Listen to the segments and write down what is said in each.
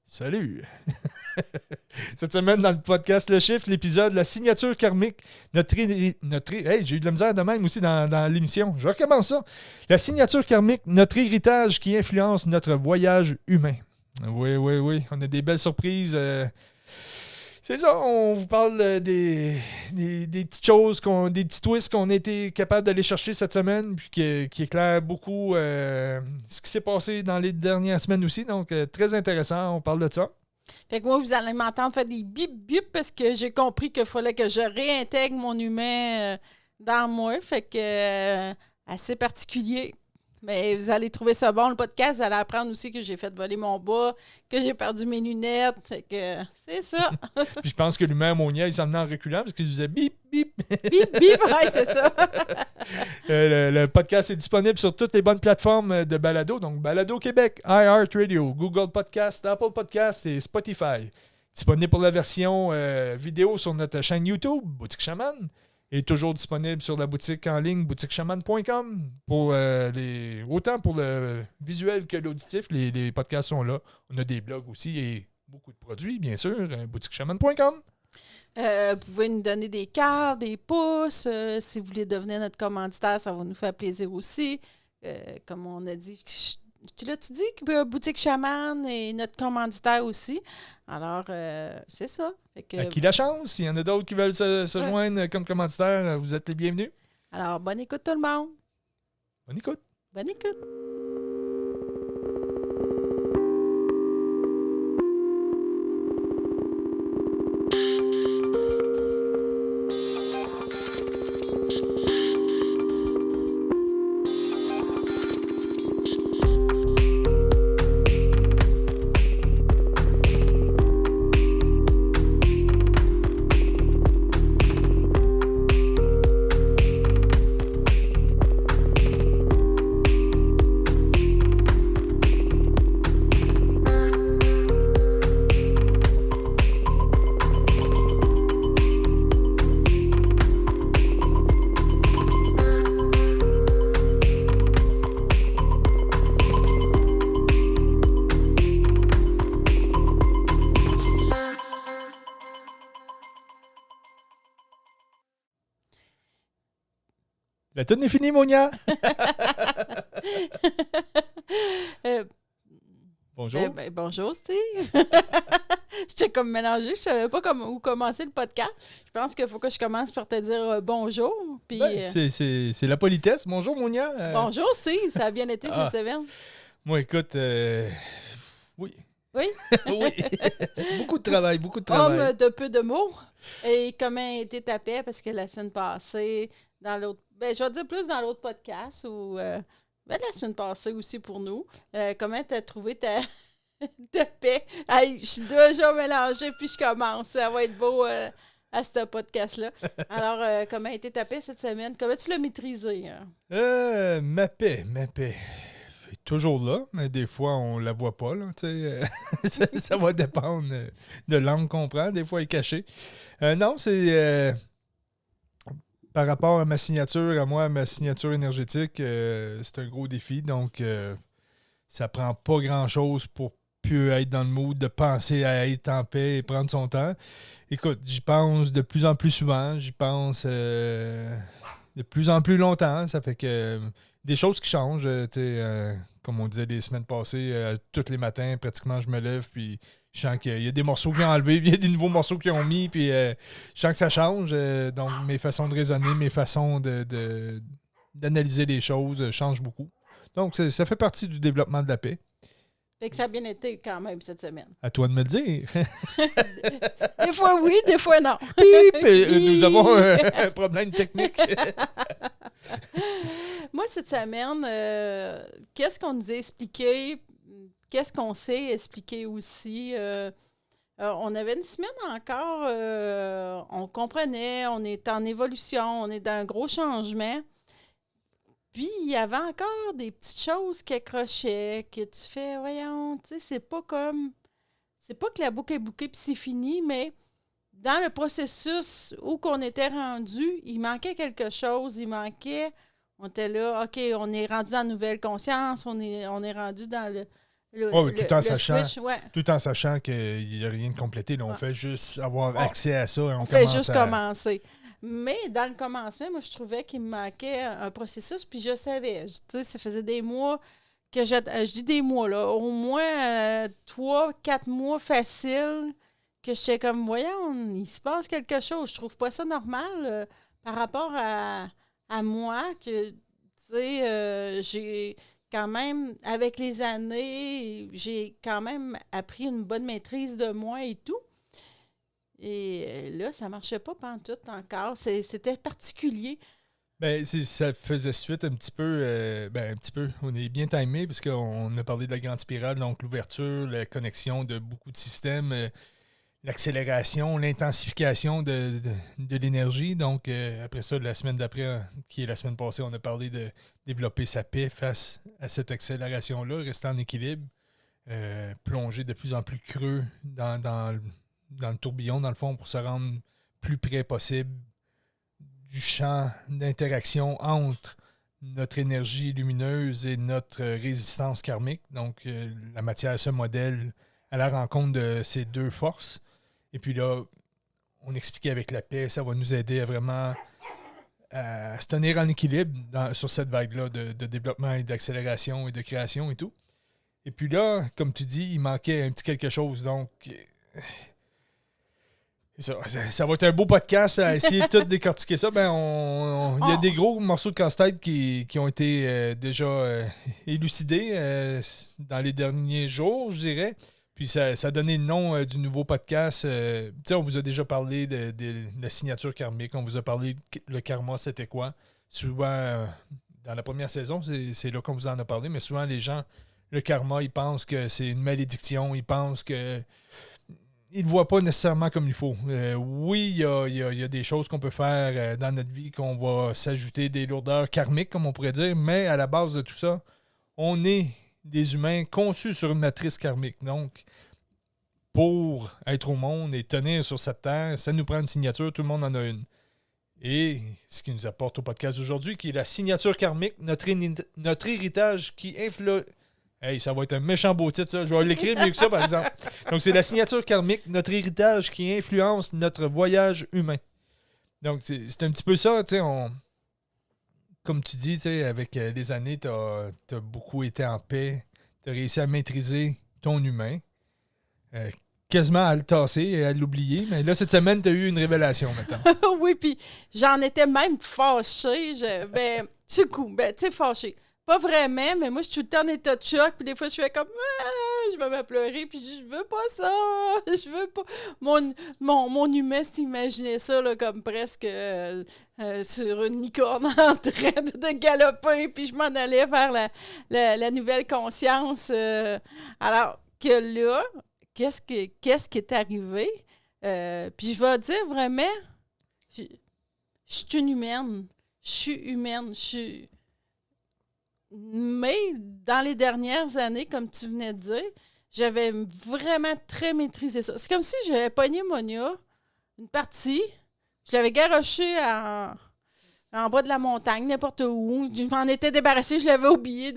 Salut! Cette semaine, dans le podcast Le Chiffre, l'épisode La signature karmique. Hey, j'ai eu de la misère de même aussi dans l'émission. Je recommence ça. La signature karmique, notre héritage qui influence notre voyage humain. Oui. On a des belles surprises. C'est ça, on vous parle des petites choses, des petits twists qu'on a été capable d'aller chercher cette semaine, puis qui éclairent beaucoup ce qui s'est passé dans les dernières semaines aussi. Donc, très intéressant, on parle de ça. Fait que moi, vous allez m'entendre faire des bip-bip parce que j'ai compris qu'il fallait que je réintègre mon humain dans moi. Fait que assez particulier. Mais vous allez trouver ça bon, le podcast. Vous allez apprendre aussi que j'ai fait voler mon bas, que j'ai perdu mes lunettes. Fait que c'est ça. Puis je pense que l'humain ammonien, il s'en venait en reculant parce qu'il faisait bip, bip. Bip, bip, ouais, c'est ça. Le podcast est disponible sur toutes les bonnes plateformes de balado. Donc, Balado Québec, iHeartRadio, Google Podcast, Apple Podcast et Spotify. Disponible pour la version vidéo sur notre chaîne YouTube, Boutique Chaman. Et toujours disponible sur la boutique en ligne, boutiquechaman.com. Autant pour le visuel que l'auditif, les podcasts sont là. On a des blogs aussi et beaucoup de produits, bien sûr, boutiquechaman.com. Vous pouvez nous donner des cœurs, des pouces. Si vous voulez devenir notre commanditaire, ça va nous faire plaisir aussi. Comme on a dit, tu dis que Boutique Chaman est notre commanditaire aussi. Alors, c'est ça. Fait que, à qui la chance? S'il y en a d'autres qui veulent se joindre comme commanditaire, vous êtes les bienvenus. Alors, bonne écoute tout le monde. Bonne écoute. Bonne écoute. La tourne est finie, Monia. Bonjour. Bonjour, Steve. J'étais comme mélangée. Je savais pas où commencer le podcast. Je pense qu'il faut que je commence par te dire bonjour. Puis, c'est la politesse. Bonjour, Monia. Bonjour, Steve. Ça a bien été cette semaine? Moi, écoute, oui. Oui? Oui. Beaucoup de travail. Homme de peu de mots. Et comment a été ta paix? Parce que la semaine passée, dans l'autre... je vais dire plus dans l'autre podcast ou la semaine passée aussi pour nous. Comment tu as trouvé ta paix? Hey, je suis déjà mélangée puis je commence. Ça va être beau à ce podcast-là. Alors, comment a été ta paix cette semaine? Comment tu l'as maîtrisé? Hein? Ma paix. Est toujours là, mais des fois, on la voit pas. Là, ça va dépendre de l'angle qu'on prend. Des fois, elle est cachée. Non, c'est... par rapport à ma signature, ma signature énergétique, c'est un gros défi. Donc, ça prend pas grand-chose pour plus être dans le mood de penser à être en paix et prendre son temps. Écoute, j'y pense de plus en plus souvent. J'y pense de plus en plus longtemps. Ça fait que des choses qui changent. Comme on disait les semaines passées, tous les matins, pratiquement, je me lève puis je sens qu'il y a des morceaux qui ont enlevé, il y a des nouveaux morceaux qui ont mis, puis je sens que ça change. Donc, mes façons de raisonner, mes façons d'analyser les choses changent beaucoup. Donc, ça fait partie du développement de la paix. Fait que ça a bien été quand même cette semaine. À toi de me le dire. Des fois oui, des fois non. Bip! Nous avons un problème technique. Moi, cette semaine, qu'est-ce qu'on nous a expliqué? Qu'est-ce qu'on sait expliquer aussi? On avait une semaine encore, on comprenait, on est en évolution, on est dans un gros changement. Puis, il y avait encore des petites choses qui accrochaient, que tu fais, voyons, tu sais, c'est pas comme... C'est pas que la boucle est bouquée puis c'est fini, mais dans le processus où qu'on était rendu, il manquait quelque chose, on était là, OK, on est rendu dans la nouvelle conscience, on est rendu dans tout en sachant, switch, ouais. tout en sachant qu'il n'y a rien de complété. Là, on fait juste avoir accès à ça. Et on fait juste commencer. Mais dans le commencement, moi, je trouvais qu'il me manquait un processus, puis je savais. Tu sais, ça faisait des mois que je dis des mois, là, au moins 3-4 mois faciles que j'étais comme, voyons, il se passe quelque chose. Je trouve pas ça normal par rapport à moi, que, tu sais, j'ai quand même, avec les années, j'ai quand même appris une bonne maîtrise de moi et tout. Et là, ça marchait pas pantoute encore. C'était particulier. Ben, ça faisait suite un petit peu, un petit peu. On est bien timé parce qu'on a parlé de la grande spirale, donc l'ouverture, la connexion de beaucoup de systèmes, l'accélération, l'intensification de l'énergie. Donc, après ça, la semaine d'après, qui est la semaine passée, on a parlé de développer sa paix face à cette accélération-là, rester en équilibre, plonger de plus en plus creux dans le tourbillon, dans le fond, pour se rendre plus près possible du champ d'interaction entre notre énergie lumineuse et notre résistance karmique. Donc, la matière se modèle à la rencontre de ces deux forces. Et puis là, on expliquait avec la paix, ça va nous aider à vraiment se tenir en équilibre sur cette vague-là de développement et d'accélération et de création et tout. Et puis là, comme tu dis, il manquait un petit quelque chose. Donc, ça va être un beau podcast à essayer de tout décortiquer ça. Ben, il y a des gros morceaux de casse-tête qui ont été déjà élucidés dans les derniers jours, je dirais. Puis ça a donné le nom du nouveau podcast. On vous a déjà parlé de la signature karmique. On vous a parlé le karma, c'était quoi. Souvent, dans la première saison, c'est là qu'on vous en a parlé, mais souvent les gens, le karma, ils pensent que c'est une malédiction. Ils pensent que ils ne le voient pas nécessairement comme il faut. Oui, il y a des choses qu'on peut faire dans notre vie, qu'on va s'ajouter des lourdeurs karmiques, comme on pourrait dire, mais à la base de tout ça, on est des humains conçus sur une matrice karmique. Donc, pour être au monde et tenir sur cette terre, ça nous prend une signature, tout le monde en a une. Et ce qui nous apporte au podcast d'aujourd'hui, qui est la signature karmique, notre héritage qui influe. Hey, ça va être un méchant beau titre, ça. Je vais l'écrire mieux que ça, par exemple. Donc, c'est la signature karmique, notre héritage qui influence notre voyage humain. Donc, c'est un petit peu ça, tu sais, comme tu dis, tu sais, avec les années, tu as beaucoup été en paix, tu as réussi à maîtriser ton humain, quasiment à le tasser et à l'oublier, mais là, cette semaine, tu as eu une révélation, maintenant. Oui, puis j'en étais même fâchée. Du coup, tu sais, fâchée. Pas vraiment, mais moi, je suis tout le temps en état de choc, puis des fois, je fais comme je me mets à pleurer, puis je veux pas ça, je veux pas. Mon humain s'imaginait ça là, comme presque sur une licorne en train de galoper, puis je m'en allais vers la nouvelle conscience. Alors que là, qu'est-ce qui est arrivé? Puis je vais dire vraiment, je suis une humaine, mais dans les dernières années, comme tu venais de dire, j'avais vraiment très maîtrisé ça. C'est comme si j'avais pogné Monia, une partie, je l'avais garochée en bas de la montagne, n'importe où. Je m'en étais débarrassée, je l'avais oubliée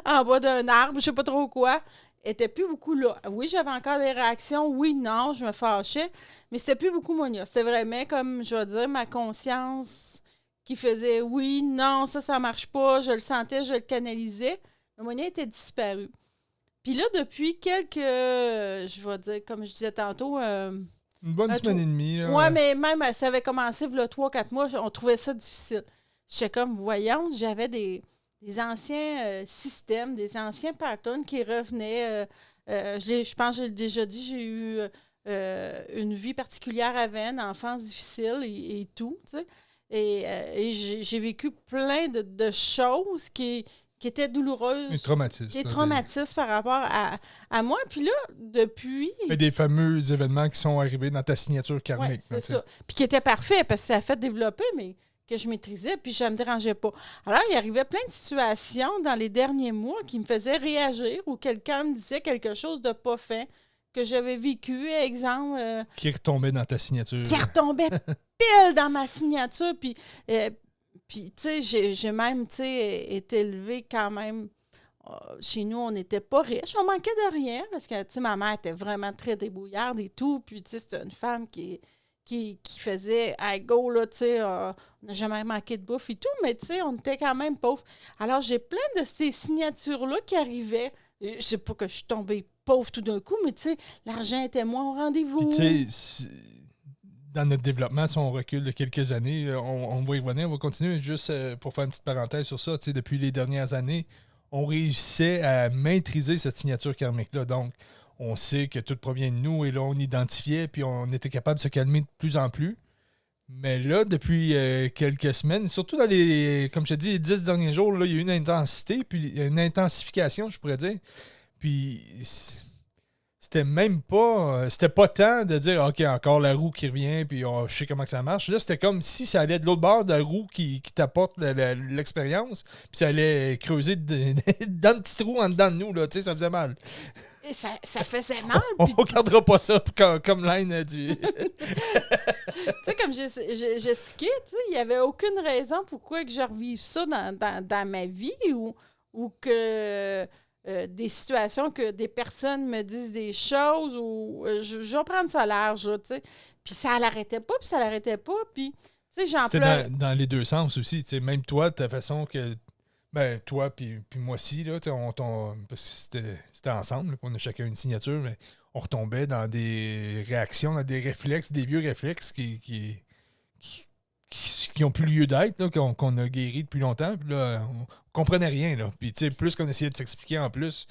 en bas d'un arbre, je sais pas trop quoi. Elle était plus beaucoup là. Oui, j'avais encore des réactions. Oui, non, je me fâchais. Mais c'était plus beaucoup Monia. C'était vraiment, comme je vais dire, ma conscience qui faisait oui, non, ça marche pas, je le sentais, je le canalisais. Le Monia était disparu. Puis là, depuis je vais dire, comme je disais tantôt... une bonne semaine et demie. Oui, mais même, ça avait commencé il y a 3-4 mois, on trouvait ça difficile. J'étais comme, voyons, j'avais des anciens systèmes, des anciens patterns qui revenaient. Je pense que j'ai déjà dit, j'ai eu une vie particulière avant, une enfance difficile et tout, tu sais. Et j'ai vécu plein de choses qui étaient douloureuses. Des traumatismes par rapport à moi. Puis là, depuis... Et des fameux événements qui sont arrivés dans ta signature karmique. Ouais, c'est ça. Puis qui étaient parfaits parce que ça a fait développer, mais que je maîtrisais, puis ça ne me dérangeait pas. Alors, il arrivait plein de situations dans les derniers mois qui me faisaient réagir ou quelqu'un me disait quelque chose de pas fait que j'avais vécu, exemple... qui retombait dans ta signature. Qui retombait pile dans ma signature. Puis tu sais, j'ai même, tu sais, été élevée quand même... chez nous, on n'était pas riches. On manquait de rien parce que, tu sais, ma mère était vraiment très débrouillarde et tout. Puis, tu sais, c'était une femme qui faisait à go, là, tu sais, on n'a jamais manqué de bouffe et tout, mais, tu sais, on était quand même pauvres. Alors, j'ai plein de ces signatures-là qui arrivaient. Je sais pas que je suis tombée pauvre tout d'un coup, mais, tu sais, l'argent était moins au rendez-vous. Puis, tu sais, dans notre développement, si on recule de quelques années, on va y revenir, on va continuer. Juste pour faire une petite parenthèse sur ça, tu sais, depuis les dernières années, on réussissait à maîtriser cette signature karmique-là. Donc, on sait que tout provient de nous et là, on identifiait puis on était capable de se calmer de plus en plus. Mais là, depuis quelques semaines, surtout dans les, comme je te dis, les 10 derniers jours, là, il y a eu une intensité, puis une intensification, je pourrais dire. Puis c'était pas temps de dire OK, encore la roue qui revient, puis je sais comment que ça marche. Là, c'était comme si ça allait de l'autre bord de la roue qui t'apporte l'expérience, puis ça allait creuser dans le petit trou en dedans de nous, là, tu sais, ça faisait mal. Et ça faisait mal. On ne regardera pas ça comme line du. Tu sais, comme j'expliquais, tu sais, il n'y avait aucune raison pourquoi que je revive ça dans ma vie ou que des situations que des personnes me disent des choses ou je vais prendre ça large, là, tu sais. Puis ça l'arrêtait pas, puis tu sais, j'en pleure. C'était dans les deux sens aussi, tu sais, même toi, de ta façon que. Ben, toi, puis moi aussi, là, tu sais, parce que c'était ensemble, là, on a chacun une signature, mais on retombait dans des réactions, dans des réflexes, des vieux réflexes qui ont plus lieu d'être, là, qu'on a guéri depuis longtemps. Puis là, on comprenait rien. Là. Puis, tu sais, plus qu'on essayait de s'expliquer en plus,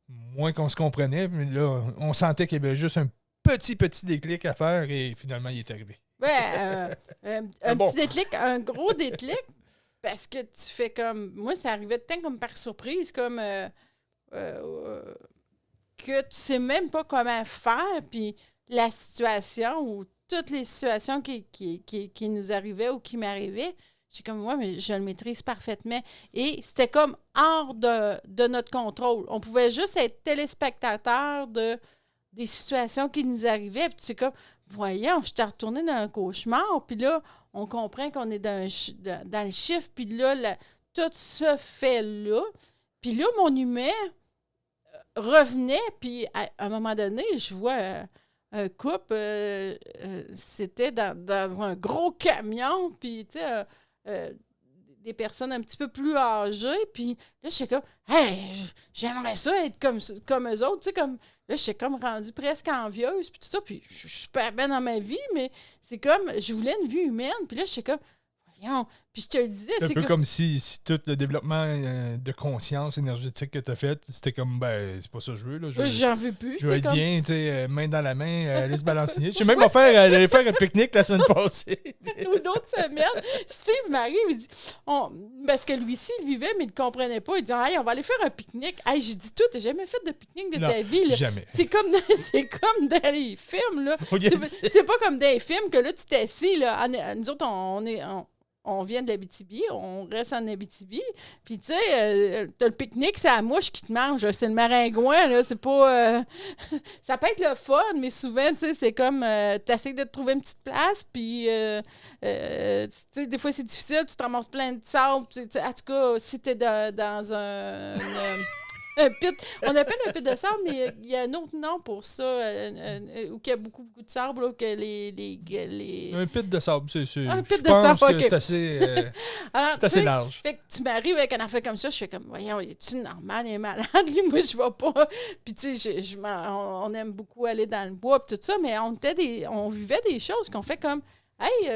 moins qu'on se comprenait. Puis là, on sentait qu'il y avait juste un petit déclic à faire et finalement, il est arrivé. Ouais, petit déclic, un gros déclic, parce que tu fais comme... Moi, ça arrivait tant comme par surprise, comme que tu sais même pas comment faire, puis la situation ou toutes les situations qui nous arrivaient ou qui m'arrivaient, j'ai comme, ouais, mais je le maîtrise parfaitement. Et c'était comme hors de notre contrôle. On pouvait juste être téléspectateur des situations qui nous arrivaient. Puis c'est comme, voyons, je t'ai retourné dans un cauchemar. Puis là, on comprend qu'on est dans le chiffre. Puis là, tout se fait là. Puis là, mon humain revenait. Puis à un moment donné, je vois... un couple, c'était dans un gros camion, puis tu sais, des personnes un petit peu plus âgées, puis là, j'étais comme, hey, j'aimerais ça être comme eux autres, tu sais, comme, là, j'étais comme rendue presque envieuse, puis tout ça, puis je suis super bien dans ma vie, mais c'est comme, je voulais une vie humaine, puis là, j'étais comme, voyons, puis je te le disais, c'est un peu comme si tout le développement de conscience énergétique que tu as fait, c'était comme, ben, c'est pas ça que je veux. Là. J'en veux plus. Je veux être comme... bien, tu sais, main dans la main, aller se balancer. J'ai même aller faire un pique-nique la semaine passée. Une autre semaine, Steve m'arrive, il dit, parce que lui-ci, il vivait, mais il ne comprenait pas. Il dit, hey, on va aller faire un pique-nique. Hey, j'ai dit, t'as jamais fait de pique-nique de ta vie. Là. Jamais. C'est comme dans les films. Là. C'est pas comme dans les films que là, tu t'assis. Nous autres, on vient de l'Abitibi, on reste en Abitibi. Puis, tu sais, t'as le pique-nique, c'est la mouche qui te mange. C'est le maringouin, là. C'est pas... ça peut être le fun, mais souvent, tu sais, c'est comme... t'essaies de te trouver une petite place, puis... tu sais, des fois, c'est difficile. Tu te ramasses plein de sable. En tout cas, si t'es dans un pit. On appelle un pit de sable, mais il y a un autre nom pour ça, où il y a beaucoup de sable, là, que les... Un pit de sable, c'est un pit de sable, que c'est assez, alors, c'est assez large. Fait que tu m'arrives avec un affaire comme ça, je fais comme, voyons, es-tu normal, il est malade, lui, moi, je vais pas. Puis, tu sais, on aime beaucoup aller dans le bois, pis tout ça, mais on vivait des choses qu'on fait comme, hey,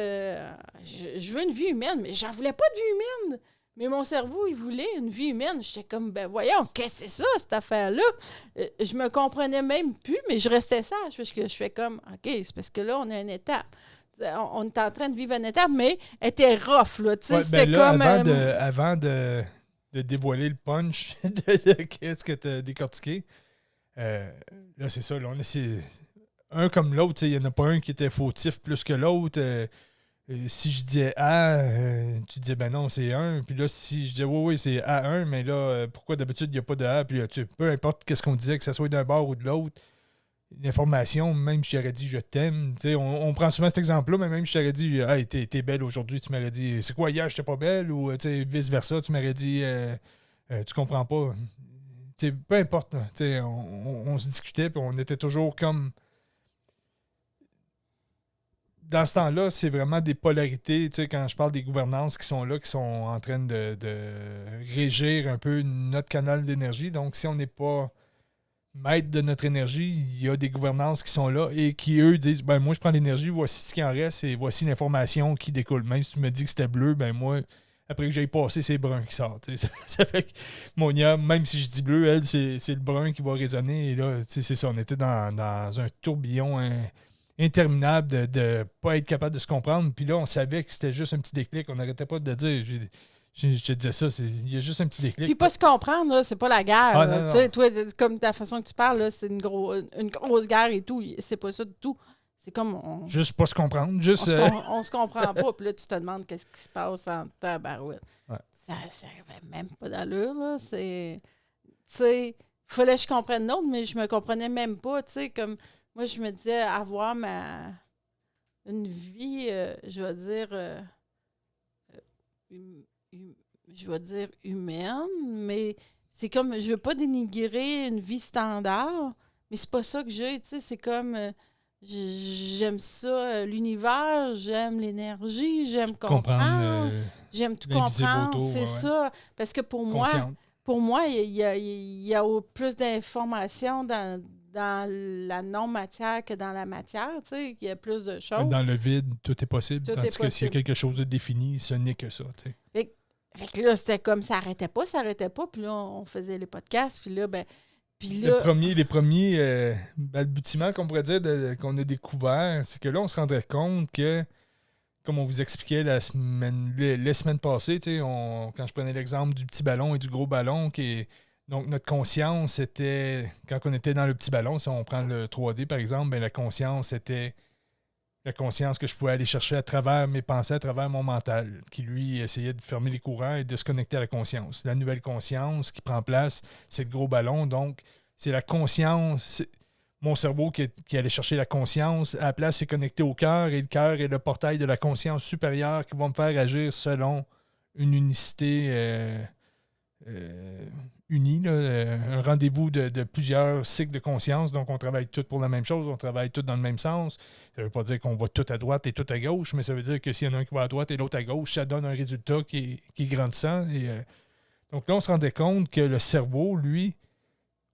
je veux une vie humaine, mais j'en voulais pas de vie humaine. Mais mon cerveau, il voulait une vie humaine. J'étais comme, ben voyons, qu'est-ce que c'est ça, cette affaire-là? Je me comprenais même plus, mais je restais sage, parce que je fais comme, OK, c'est parce que là, on a une étape. On est en train de vivre une étape, mais elle était rough, là. Tu sais, ouais, c'était là, comme... avant de dévoiler le punch de qu'est-ce que tu as décortiqué, là, c'est ça. Là, on essaie... Un comme l'autre, il n'y en a pas un qui était fautif plus que l'autre. Si je disais A, tu disais ben non, c'est 1. Puis là, si je disais oui, c'est A1, mais là, pourquoi d'habitude il n'y a pas de A? Puis là, peu importe qu'est-ce qu'on disait, que ce soit d'un bord ou de l'autre, l'information, même si je t'aurais dit je t'aime, on prend souvent cet exemple-là, mais même si je t'aurais dit hey, t'es belle aujourd'hui, tu m'aurais dit c'est quoi hier, j'étais pas belle, ou vice-versa, tu m'aurais dit tu comprends pas. peu importe, là, on se discutait, puis on était toujours comme... Dans ce temps-là, c'est vraiment des polarités. Quand je parle des gouvernances qui sont là, qui sont en train de régir un peu notre canal d'énergie. Donc, si on n'est pas maître de notre énergie, il y a des gouvernances qui sont là et qui, eux, disent ben moi, je prends l'énergie, voici ce qui en reste et voici l'information qui découle. Même si tu me dis que c'était bleu, ben moi, après que j'aille passer, c'est brun qui sort. Ça fait que Monia, même si je dis bleu, elle, c'est le brun qui va résonner. Et là, c'est ça. On était dans un tourbillon interminable de ne pas être capable de se comprendre. Puis là, on savait que c'était juste un petit déclic. On n'arrêtait pas de dire. Je te disais ça, il y a juste un petit déclic. Puis pas se comprendre, là, c'est pas la guerre. Ah, là. non, Tu sais, non. toi, comme ta façon que tu parles, là, c'est une grosse guerre et tout. C'est pas ça du tout. C'est comme Juste pas se comprendre. Juste, on se comprend pas. Puis là, tu te demandes qu'est-ce qui se passe en tabarouette. Ouais. Ça n'avait même pas d'allure, là. Tu sais, fallait que je comprenne l'autre, mais je me comprenais même pas. Tu sais, comme moi, je me disais avoir une vie, je vais dire, je vais dire humaine, mais c'est comme, je veux pas dénigrer une vie standard, mais c'est pas ça que j'ai, tu sais, c'est comme, j'aime ça, l'univers, j'aime l'énergie, j'aime comprendre, j'aime tout l'invisible comprendre, autour, c'est ça, parce que pour moi, consciente. il y a plus d'informations dans la non-matière que dans la matière, tu sais, il y a plus de choses. Dans le vide, tout est possible. Tout tandis est que s'il y a possible. quelque chose de défini, ce n'est que ça. Tu sais. Fait que là, c'était comme ça arrêtait pas. Puis là, on faisait les podcasts. Puis là, Les premiers balbutiements qu'on pourrait dire qu'on a découvert, c'est que là, on se rendrait compte que, comme on vous expliquait les semaines passées, tu sais, quand je prenais l'exemple du petit ballon et du gros ballon, donc notre conscience était, quand on était dans le petit ballon, si on prend le 3D par exemple, ben, la conscience était la conscience que je pouvais aller chercher à travers mes pensées, à travers mon mental, qui lui essayait de fermer les courants et de se connecter à la conscience. La nouvelle conscience qui prend place, c'est le gros ballon. Donc, c'est la conscience, mon cerveau qui allait chercher la conscience. À la place, c'est connecté au cœur et le cœur est le portail de la conscience supérieure qui va me faire agir selon une unicité unis, là, un rendez-vous de plusieurs cycles de conscience. Donc, on travaille tous pour la même chose, on travaille tous dans le même sens. Ça ne veut pas dire qu'on va tout à droite et tout à gauche, mais ça veut dire que s'il y en a un qui va à droite et l'autre à gauche, ça donne un résultat qui est grandissant. Donc là, on se rendait compte que le cerveau, lui,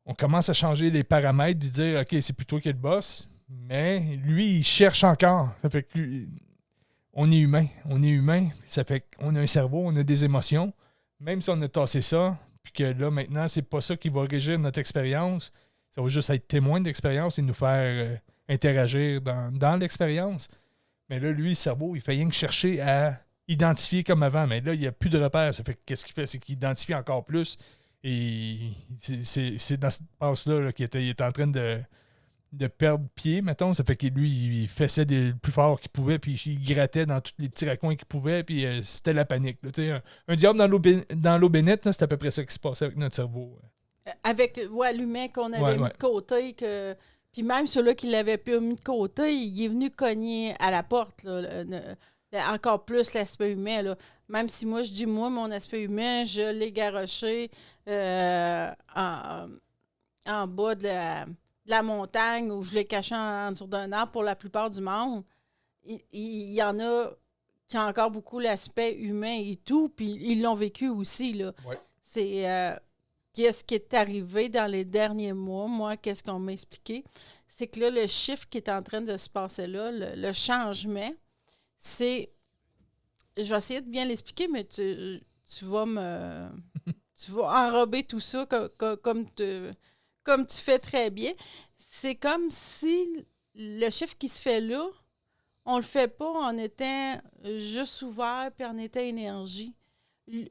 on commence à changer les paramètres, de dire, OK, c'est plutôt qui est le boss, mais lui, il cherche encore. Ça fait que on est humain. On est humain. Ça fait qu'on a un cerveau, on a des émotions. Même si on a tassé ça, puis que là, maintenant, c'est pas ça qui va régir notre expérience. Ça va juste être témoin de l'expérience et nous faire interagir dans l'expérience. Mais là, lui, le cerveau, il fait rien que chercher à identifier comme avant. Mais là, il n'y a plus de repères. Ça fait que qu'est-ce qu'il fait? C'est qu'il identifie encore plus. Et c'est dans cette passe-là là, qu'il était en train de perdre pied, mettons. Ça fait que lui, il fessait le plus fort qu'il pouvait, puis il grattait dans tous les petits raccoins qu'il pouvait, puis c'était la panique. Là, un diable dans l'eau bénite, là, c'est à peu près ça qui se passait avec notre cerveau. Avec l'humain qu'on avait mis de côté, puis même ceux-là qui l'avaient pas mis de côté, il est venu cogner à la porte. Là, encore plus l'aspect humain. Là. Même si moi, je dis, mon aspect humain, je l'ai garoché en bas de la montagne où je l'ai caché en dessous d'un arbre pour la plupart du monde. Il y en a qui ont encore beaucoup l'aspect humain et tout, puis ils l'ont vécu aussi. Là. Ouais. C'est qu'est-ce qui est arrivé dans les derniers mois, moi, qu'est-ce qu'on m'a expliqué, c'est que là, le chiffre qui est en train de se passer là, le changement, c'est... Je vais essayer de bien l'expliquer, mais tu vas me... tu vas enrober tout ça comme tu fais très bien. C'est comme si le chiffre qui se fait là, on le fait pas en étant juste ouvert puis en étant énergie. Tu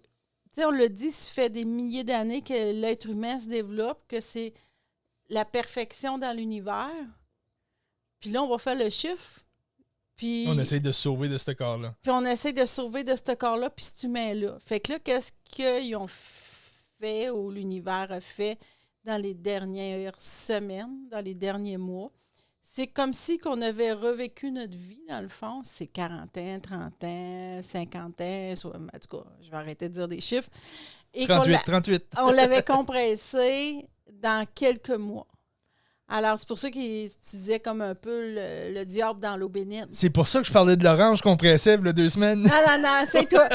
sais, on le dit, ça fait des milliers d'années que l'être humain se développe, que c'est la perfection dans l'univers. Puis là, on va faire le chiffre. Puis on essaie de se sauver de ce corps-là. Puis on essaie de se sauver de ce corps-là puis cet humain-là. Fait que là, qu'est-ce qu'ils ont fait ou l'univers a fait dans les dernières semaines, dans les derniers mois? C'est comme si qu'on avait revécu notre vie, dans le fond. C'est 40 ans, 30 ans, 50 ans, en tout cas, je vais arrêter de dire des chiffres. Et 38. on l'avait compressé dans quelques mois. Alors, c'est pour ça qu'il utilisait comme un peu le diable dans l'eau bénite. C'est pour ça que je parlais de l'orange compressée il y a 2 semaines. Non, essaye-toi.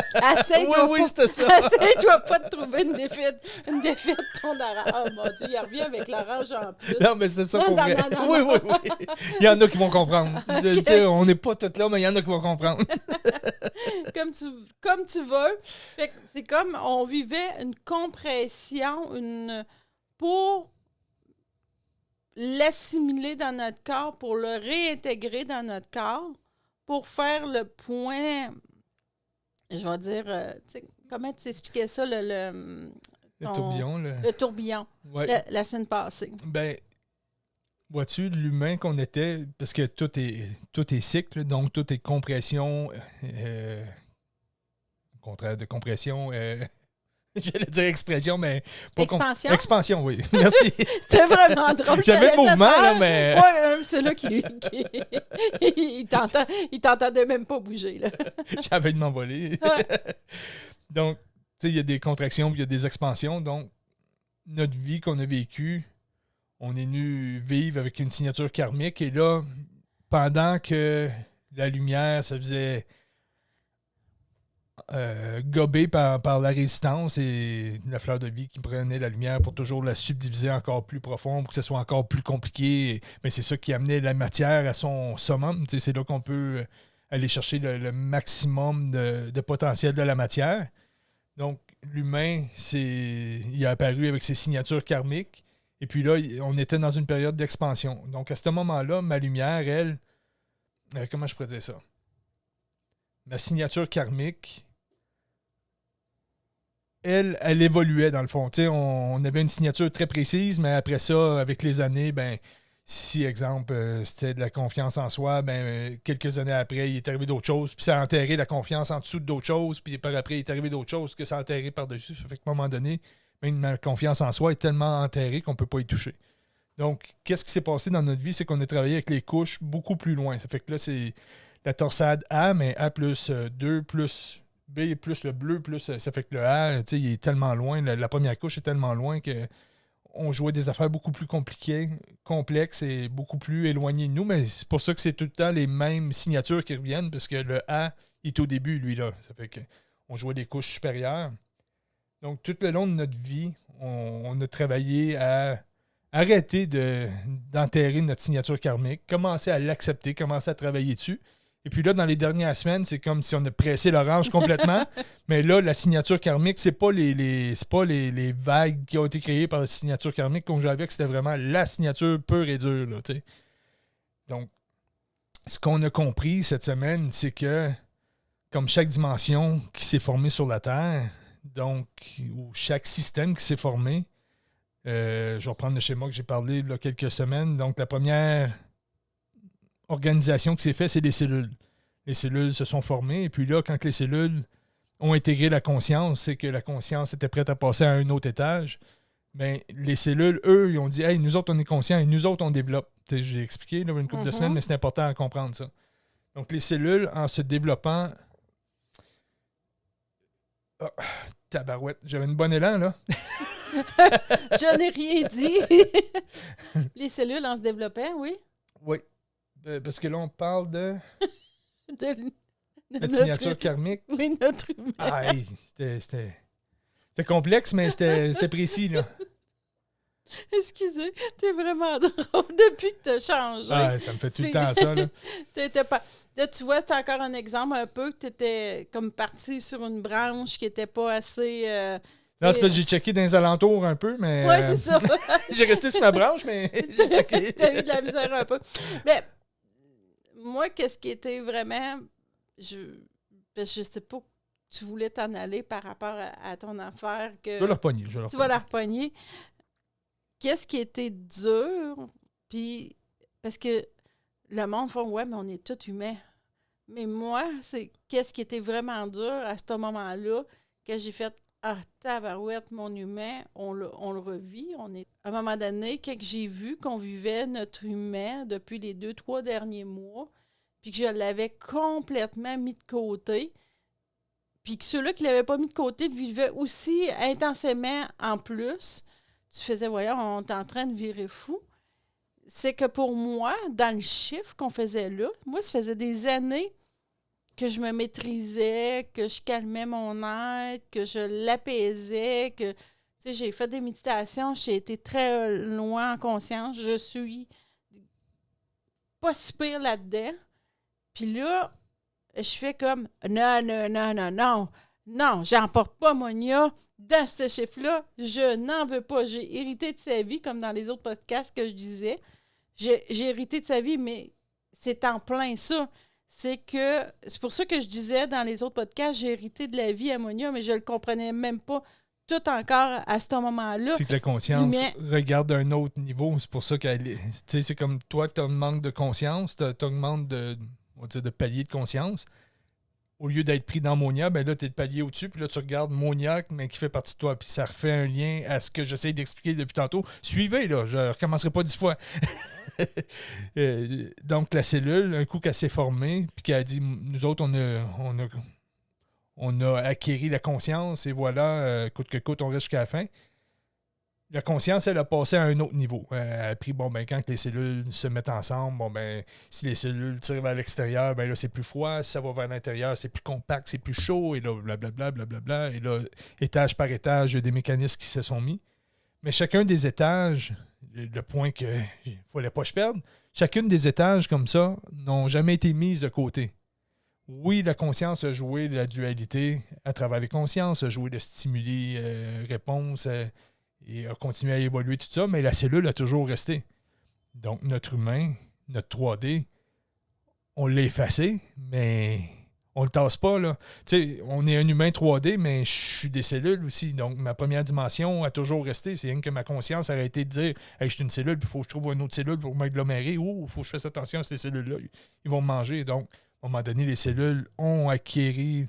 Oui, c'était ça. Essaye-toi pas de trouver une défaite de ton orange. Oh mon Dieu, il revient avec l'orange en plus. Non, mais c'était ça pour vrai. Non. Oui. Il y en a qui vont comprendre. Okay. Tu sais, on n'est pas tous là, mais il y en a qui vont comprendre. comme tu veux. Fait que c'est comme on vivait une compression pour l'assimiler dans notre corps, pour le réintégrer dans notre corps, pour faire le point, je vais dire, comment tu expliquais ça, le tourbillon. Le tourbillon, ouais. la semaine passée. Ben, vois-tu, l'humain qu'on était, parce que tout est cycle, donc tout est compression, contraire de compression, j'allais dire expression, mais... Expansion? Expansion, oui. Merci. C'était vraiment drôle. J'avais le mouvement, là, mais... Oui, c'est là il t'entendait même pas bouger, là. J'avais de m'envoler. Ouais. Donc, tu sais, il y a des contractions, puis il y a des expansions. Donc, notre vie qu'on a vécue, on est venu vivre avec une signature karmique. Et là, pendant que la lumière se faisait... gobé par la résistance et la fleur de vie qui prenait la lumière pour toujours la subdiviser encore plus profond, pour que ce soit encore plus compliqué. Mais c'est ça qui amenait la matière à son summum. Tu sais, c'est là qu'on peut aller chercher le maximum de potentiel de la matière. Donc, l'humain, il a apparu avec ses signatures karmiques. Et puis là, on était dans une période d'expansion. Donc, à ce moment-là, ma lumière, elle... comment je pourrais dire ça? Ma signature karmique... Elle évoluait dans le fond. On avait une signature très précise, mais après ça, avec les années, ben, si, exemple, c'était de la confiance en soi, ben, quelques années après, il est arrivé d'autres choses, puis ça a enterré la confiance en dessous d'autres choses, puis par après, il est arrivé d'autres choses que ça a enterré par-dessus. Ça fait qu'à un moment donné, même ma confiance en soi est tellement enterrée qu'on ne peut pas y toucher. Donc, qu'est-ce qui s'est passé dans notre vie? C'est qu'on a travaillé avec les couches beaucoup plus loin. Ça fait que là, c'est la torsade A, mais A plus 2 plus... B plus le bleu, plus ça fait que le A, il est tellement loin, la première couche est tellement loin qu'on jouait des affaires beaucoup plus compliquées, complexes et beaucoup plus éloignées de nous, mais c'est pour ça que c'est tout le temps les mêmes signatures qui reviennent, parce que le A est au début, lui-là. Ça fait qu'on jouait des couches supérieures. Donc, tout le long de notre vie, on a travaillé à arrêter d'enterrer notre signature karmique, commencer à l'accepter, commencer à travailler dessus. Et puis là, dans les dernières semaines, c'est comme si on a pressé l'orange complètement. Mais là, la signature karmique, c'est pas les vagues qui ont été créées par la signature karmique qu'on jouait avec, c'était vraiment la signature pure et dure. Là, t'sais. Donc, ce qu'on a compris cette semaine, c'est que, comme chaque dimension qui s'est formée sur la Terre, donc, ou chaque système qui s'est formé, je vais reprendre le schéma que j'ai parlé il y a quelques semaines. Donc, la première organisation qui s'est faite, c'est des cellules. Les cellules se sont formées, et puis là, quand les cellules ont intégré la conscience, c'est que la conscience était prête à passer à un autre étage, bien, les cellules, eux, ils ont dit « Hey, nous autres, on est conscients, et nous autres, on développe. » J'ai expliqué là, une couple de semaines, mais c'est important à comprendre ça. Donc, les cellules, en se développant... Oh, tabarouette, j'avais une bonne élan, là. Je n'ai rien dit. Les cellules en se développant, oui. Oui. Parce que là, on parle de notre signature karmique. Oui, notre humain. Ah, hey, c'était complexe, mais c'était précis, là. Excusez, t'es vraiment drôle depuis que t'as changé. Ah, ça me fait tout le temps ça, là. Là, tu vois, c'est encore un exemple un peu que t'étais comme parti sur une branche qui était pas assez... Non, c'est parce que j'ai checké dans les alentours un peu, mais... Oui, c'est ça. J'ai resté sur ma branche, mais j'ai checké. T'as eu de la misère un peu. Mais moi, qu'est-ce qui était vraiment... Je sais pas, tu voulais t'en aller par rapport à ton affaire. Que Je vais la repogner. Tu vas la repogner. Qu'est-ce qui était dur? Puis, parce que le monde fait « Ouais, mais on est tous humains. » Mais moi, c'est qu'est-ce qui était vraiment dur à ce moment-là que j'ai fait « Ah, tabarouette, mon humain, on le revit. » À un moment donné, quand j'ai vu qu'on vivait notre humain depuis les 2-3 derniers mois, puis que je l'avais complètement mis de côté, puis que ceux-là qui ne l'avaient pas mis de côté le vivaient aussi intensément en plus, tu faisais, voyons, on est en train de virer fou. C'est que pour moi, dans le chiffre qu'on faisait là, moi, ça faisait des années que je me maîtrisais, que je calmais mon être, que je l'apaisais, que, tu sais, j'ai fait des méditations, j'ai été très loin en conscience, je suis pas si pire là-dedans. Puis là, je fais comme non, j'emporte pas Monia dans ce chiffre-là, je n'en veux pas. J'ai hérité de sa vie, comme dans les autres podcasts que je disais. J'ai hérité de sa vie, mais c'est en plein ça. C'est pour ça que je disais dans les autres podcasts, j'ai hérité de la vie à Monia, mais je le comprenais même pas tout encore à ce moment-là. C'est que la conscience regarde d'un autre niveau. C'est pour ça qu'elle est. Tu sais, c'est comme toi, tu as un manque de conscience, tu as un manque de palier de conscience. Au lieu d'être pris dans Monia, ben là, tu es le palier au-dessus, puis là, tu regardes Monia, mais qui fait partie de toi. Puis ça refait un lien à ce que j'essaie d'expliquer depuis tantôt. Suivez, là, je ne recommencerai pas 10 fois. Donc, la cellule, un coup qu'elle s'est formée, puis qu'elle a dit, nous autres, on a acquéri la conscience, et voilà, coûte que coûte, on reste jusqu'à la fin. La conscience, elle a passé à un autre niveau. Elle a pris, quand les cellules se mettent ensemble, si les cellules tirent vers l'extérieur, là, c'est plus froid. Si ça va vers l'intérieur, c'est plus compact, c'est plus chaud. Et là, blablabla. Et là, étage par étage, il y a des mécanismes qui se sont mis. Mais chacun des étages, le point qu'il ne fallait pas que je perde, chacune des étages comme ça n'ont jamais été mises de côté. Oui, la conscience a joué la dualité à travers les consciences, a joué le stimuli-réponse, et a continué à évoluer tout ça, mais la cellule a toujours resté. Donc, notre humain, notre 3D, on l'a effacé, mais on le tasse pas, là. Tu sais, on est un humain 3D, mais je suis des cellules aussi. Donc, ma première dimension a toujours resté. C'est rien que ma conscience a arrêté de dire « Hey, je suis une cellule, puis il faut que je trouve une autre cellule pour m'agglomérer. Ou il faut que je fasse attention à ces cellules-là. Ils vont me manger. » Donc, à un moment donné, les cellules ont acquéri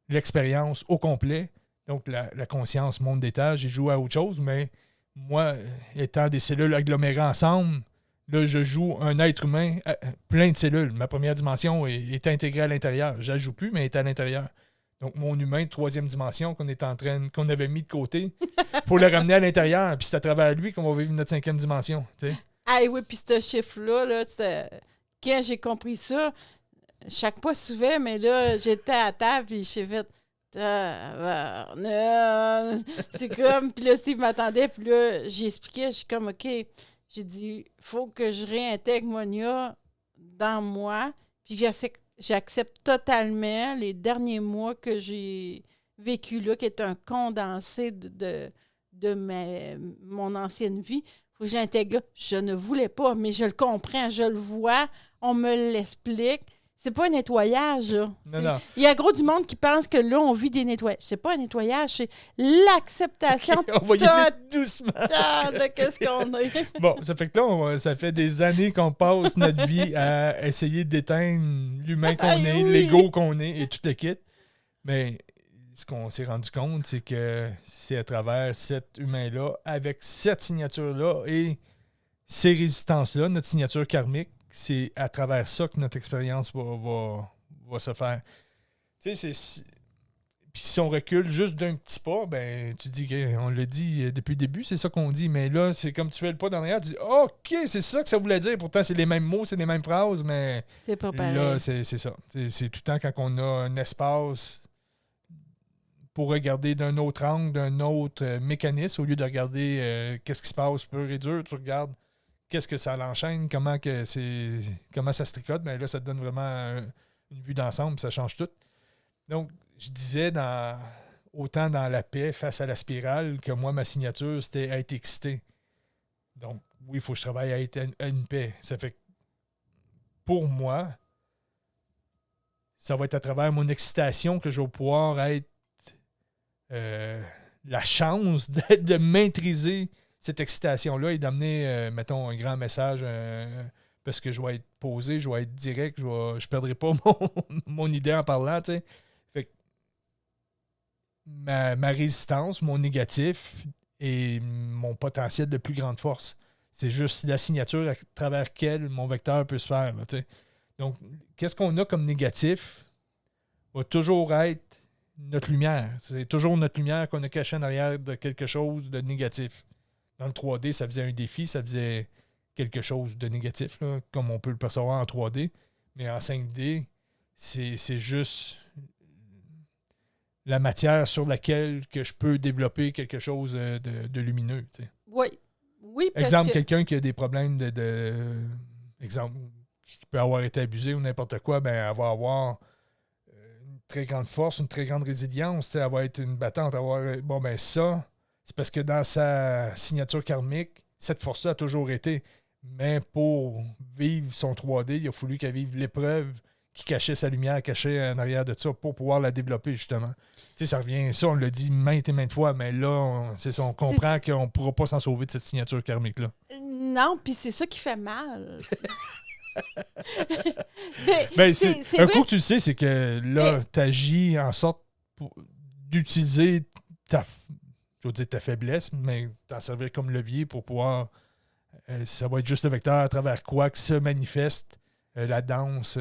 l'expérience au complet. Donc, la conscience monte d'étage et joue à autre chose, mais moi, étant des cellules agglomérées ensemble, là, je joue un être humain plein de cellules. Ma première dimension est intégrée à l'intérieur. Je ne la joue plus, mais elle est à l'intérieur. Donc, mon humain de troisième dimension qu'on avait mis de côté, il faut le ramener à l'intérieur. Puis c'est à travers lui qu'on va vivre notre cinquième dimension. T'sais. Ah oui, puis ce chiffre-là, là, quand j'ai compris ça, chaque pas souvent, mais là, j'étais à table et j'ai fait... c'est comme, puis là, Steve m'attendait, puis là, j'ai expliqué, je suis comme, OK, j'ai dit, faut que je réintègre Monia dans moi, puis j'accepte totalement les derniers mois que j'ai vécu là, qui est un condensé de mon ancienne vie. Faut que j'intègre là. Je ne voulais pas, mais je le comprends, je le vois, on me l'explique. C'est pas un nettoyage, là. Non. Il y a gros du monde qui pense que là, on vit des nettoyages. C'est pas un nettoyage, c'est l'acceptation doucement. de qu'est-ce qu'on est. Bon, ça fait que là, ça fait des années qu'on passe notre vie à essayer d'éteindre l'humain qu'on est, l'ego qu'on est et tout le kit. Mais ce qu'on s'est rendu compte, c'est que c'est à travers cet humain-là, avec cette signature-là et ces résistances-là, notre signature karmique, c'est à travers ça que notre expérience va se faire. Tu sais, puis si on recule juste d'un petit pas, ben tu dis qu'on l'a dit depuis le début, c'est ça qu'on dit, mais là, c'est comme tu fais le pas derrière, tu dis OK, c'est ça que ça voulait dire. Pourtant, c'est les mêmes mots, c'est les mêmes phrases, mais c'est pas pareil. Là, c'est ça. C'est tout le temps quand on a un espace pour regarder d'un autre angle, d'un autre mécanisme, au lieu de regarder qu'est-ce qui se passe pur et dur, tu regardes qu'est-ce que ça l'enchaîne, comment ça se tricote, bien là, ça te donne vraiment une vue d'ensemble, ça change tout. Donc, je disais autant dans la paix face à la spirale que moi, ma signature, c'était être excité. Donc, oui, il faut que je travaille à être à une paix. Ça fait que, pour moi, ça va être à travers mon excitation que je vais pouvoir être la chance de maîtriser cette excitation-là et d'amener, mettons, un grand message parce que je vais être posé, je vais être direct, je ne perdrai pas mon idée en parlant, tu sais. Fait que ma résistance, mon négatif et mon potentiel de plus grande force. C'est juste la signature à travers laquelle mon vecteur peut se faire, là, tu sais. Donc, qu'est-ce qu'on a comme négatif va toujours être notre lumière. C'est toujours notre lumière qu'on a cachée en arrière de quelque chose de négatif. Dans le 3D, ça faisait un défi, ça faisait quelque chose de négatif, là, comme on peut le percevoir en 3D. Mais en 5D, c'est juste la matière sur laquelle que je peux développer quelque chose de lumineux. Tu sais. Oui. Oui, parce exemple, que... quelqu'un qui a des problèmes exemple, qui peut avoir été abusé ou n'importe quoi, ben, elle va avoir une très grande force, une très grande résilience. Tu sais, elle va être une battante. Bon, ben ça, c'est parce que dans sa signature karmique, cette force-là a toujours été. Mais pour vivre son 3D, il a fallu qu'elle vive l'épreuve qui cachait sa lumière, cachée en arrière de ça, pour pouvoir la développer, justement. Tu sais, ça revient, ça, on l'a dit maintes et maintes fois, mais là, on comprend qu'on ne pourra pas s'en sauver de cette signature karmique-là. Non, puis c'est ça qui fait mal. Un coup que tu le sais, c'est que là, tu agis en sorte d'utiliser je veux dire ta faiblesse, mais t'en servir comme levier pour pouvoir... ça va être juste le vecteur à travers quoi que se manifeste la danse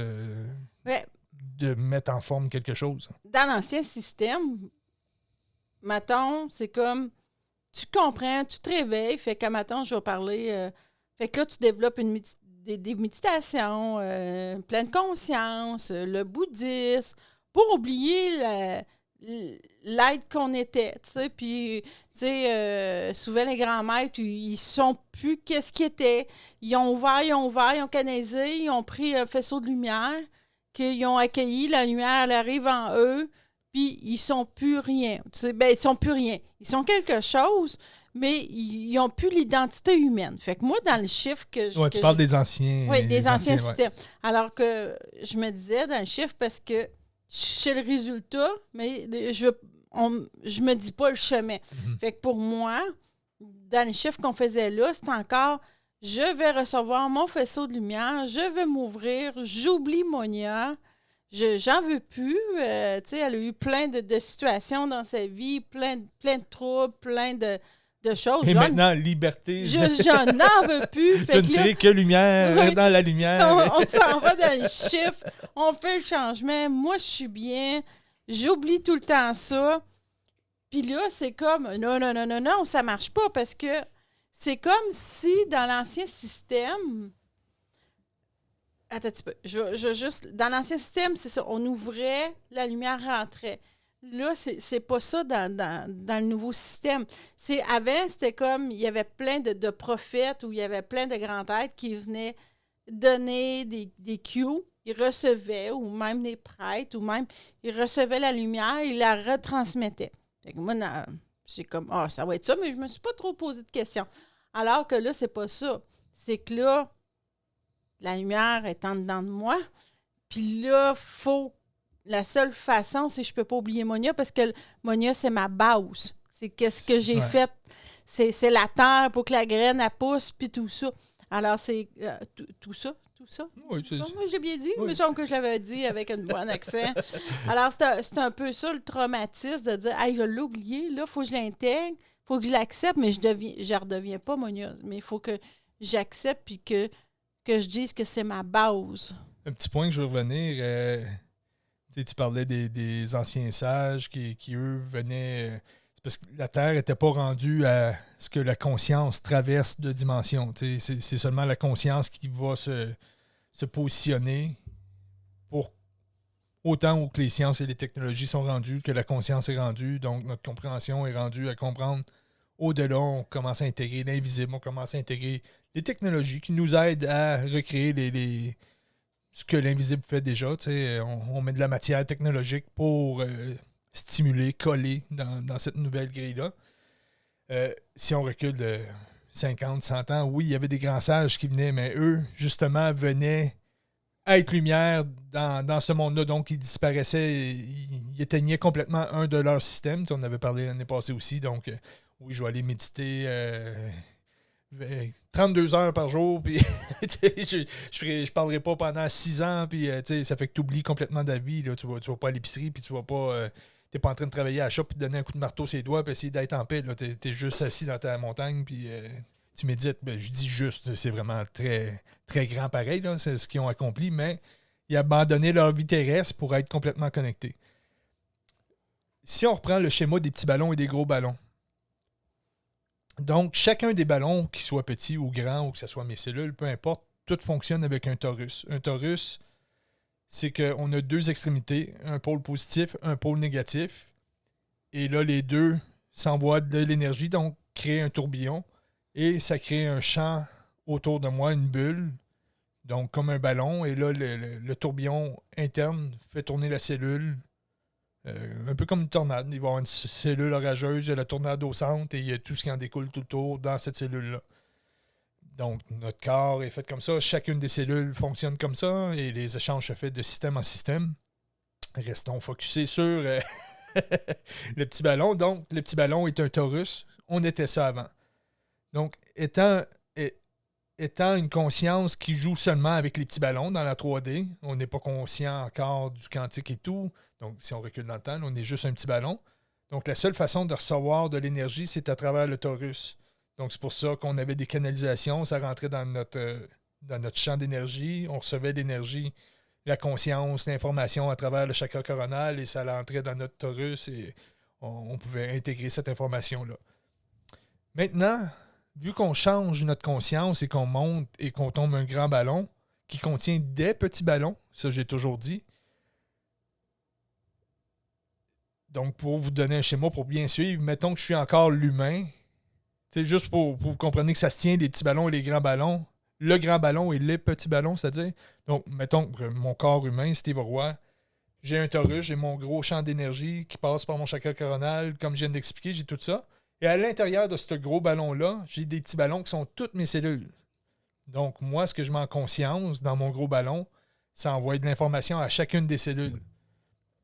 de mettre en forme quelque chose. Dans l'ancien système, mettons, c'est comme tu comprends, tu te réveilles, fait que mettons, je vais parler. Fait que là, tu développes des méditations, pleine conscience, le bouddhisme, pour oublier l'être qu'on était, tu sais, puis, tu sais, souvent les grands-maîtres, ils sont plus qu'est-ce qu'ils étaient. Ils ont ouvert, ils ont canalisé, ils ont pris un faisceau de lumière, qu'ils ont accueilli, la lumière, elle arrive en eux, puis ils sont plus rien. Tu sais, ben, ils sont plus rien. Ils sont quelque chose, mais ils n'ont plus l'identité humaine. Fait que moi, dans le chiffre que... Ouais, tu parles des anciens... Oui, des anciens systèmes. Ouais. Alors que je me disais dans le chiffre, parce que c'est le résultat, mais je me dis pas le chemin. Mm-hmm. Fait que pour moi, dans le chiffre qu'on faisait là, c'est encore, je vais recevoir mon faisceau de lumière, je vais m'ouvrir, j'oublie Monia, j'en veux plus. Tu sais, elle a eu plein de situations dans sa vie, plein de troubles, plein de choses. Et maintenant, liberté. J'en en veux plus. Je ne serai que lumière dans la lumière. On s'en va dans le chiffre, on fait le changement. Moi, je suis bien. J'oublie tout le temps ça. Puis là, c'est comme, non, ça marche pas parce que c'est comme si dans l'ancien système... Attends un petit peu. Dans l'ancien système, c'est ça. On ouvrait, la lumière rentrait. Là, c'est pas ça dans le nouveau système. Avant, c'était comme, il y avait plein de prophètes ou il y avait plein de grands êtres qui venaient donner des cues. Ils recevaient, ou même des prêtres, ou même, ils recevaient la lumière, ils la retransmettaient. Fait que moi, j'ai comme, ça va être ça, mais je me suis pas trop posé de questions. Alors que là, c'est pas ça. C'est que là, la lumière est en dedans de moi, puis là, la seule façon, c'est que je peux pas oublier Monia, parce que Monia, c'est ma base. C'est qu'est-ce que j'ai fait. C'est la terre pour que la graine, elle pousse, puis tout ça. Alors, c'est tout ça. Oui, c'est ça. Moi, j'ai bien dit. Oui. Il me semble que je l'avais dit avec un bon accent. Alors, c'est un peu ça, le traumatisme, de dire, hey, je l'ai oublié, là, il faut que je l'intègre, il faut que je l'accepte, mais je ne redeviens pas Monia. Mais il faut que j'accepte, puis que je dise que c'est ma base. Un petit point que je veux revenir... tu parlais des anciens sages qui eux, venaient... c'est parce que la Terre n'était pas rendue à ce que la conscience traverse de dimensions. C'est seulement la conscience qui va se positionner pour autant où que les sciences et les technologies sont rendues, que la conscience est rendue, donc notre compréhension est rendue à comprendre au-delà. On commence à intégrer l'invisible, on commence à intégrer les technologies qui nous aident à recréer ce que l'invisible fait déjà. On met de la matière technologique pour stimuler, coller dans cette nouvelle grille-là. Si on recule de 50, 100 ans, oui, il y avait des grands sages qui venaient, mais eux, justement, venaient être lumière dans ce monde-là. Donc, ils disparaissaient, ils éteignaient complètement un de leurs systèmes. On avait parlé l'année passée aussi. Donc, oui, je vais aller méditer 32 heures par jour, puis je parlerai pas pendant 6 ans, puis ça fait que tu oublies complètement ta vie. Là. Tu vas pas à l'épicerie, puis tu vas pas... t'es pas en train de travailler à la shop, puis de donner un coup de marteau sur les doigts, puis essayer d'être en paix. Tu es juste assis dans ta montagne, puis tu médites. Ben, je dis juste, c'est vraiment très, très grand pareil, là, c'est ce qu'ils ont accompli, mais ils abandonné leur vie terrestre pour être complètement connectés. si on reprend le schéma des petits ballons et des gros ballons, donc chacun des ballons, qu'ils soient petits ou grands, ou que ce soit mes cellules, peu importe, tout fonctionne avec un torus. Un torus, c'est qu'on a deux extrémités, un pôle positif, un pôle négatif. Et là, les deux s'envoient de l'énergie, donc créent un tourbillon. Et ça crée un champ autour de moi, une bulle, donc comme un ballon. Et là, le tourbillon interne fait tourner la cellule, un peu comme une tornade. Il va y avoir une cellule orageuse, il y a la tornade au centre et il y a tout ce qui en découle tout autour dans cette cellule-là. Donc, notre corps est fait comme ça. Chacune des cellules fonctionne comme ça et les échanges se font de système en système. Restons focusés sur le petit ballon. Donc, le petit ballon est un torus. On était ça avant. Donc, étant une conscience qui joue seulement avec les petits ballons dans la 3D, on n'est pas conscient encore du quantique et tout. Donc, si on recule dans le temps, on est juste un petit ballon. Donc, la seule façon de recevoir de l'énergie, c'est à travers le torus. Donc, c'est pour ça qu'on avait des canalisations. Ça rentrait dans notre champ d'énergie. On recevait l'énergie, la conscience, l'information à travers le chakra coronal et ça rentrait dans notre torus et on pouvait intégrer cette information-là. Maintenant, vu qu'on change notre conscience et qu'on monte et qu'on tombe un grand ballon qui contient des petits ballons, ça j'ai toujours dit. Donc, pour vous donner un schéma, pour bien suivre, mettons que je suis encore l'humain. C'est juste pour que vous compreniez que ça se tient des petits ballons et les grands ballons. Le grand ballon et les petits ballons, c'est-à-dire. Donc, mettons que mon corps humain, Steve Roy, j'ai un torus, j'ai mon gros champ d'énergie qui passe par mon chakra coronal. Comme je viens d'expliquer, j'ai tout ça. Et à l'intérieur de ce gros ballon-là, j'ai des petits ballons qui sont toutes mes cellules. Donc, moi, ce que je mets en conscience dans mon gros ballon, ça envoie de l'information à chacune des cellules.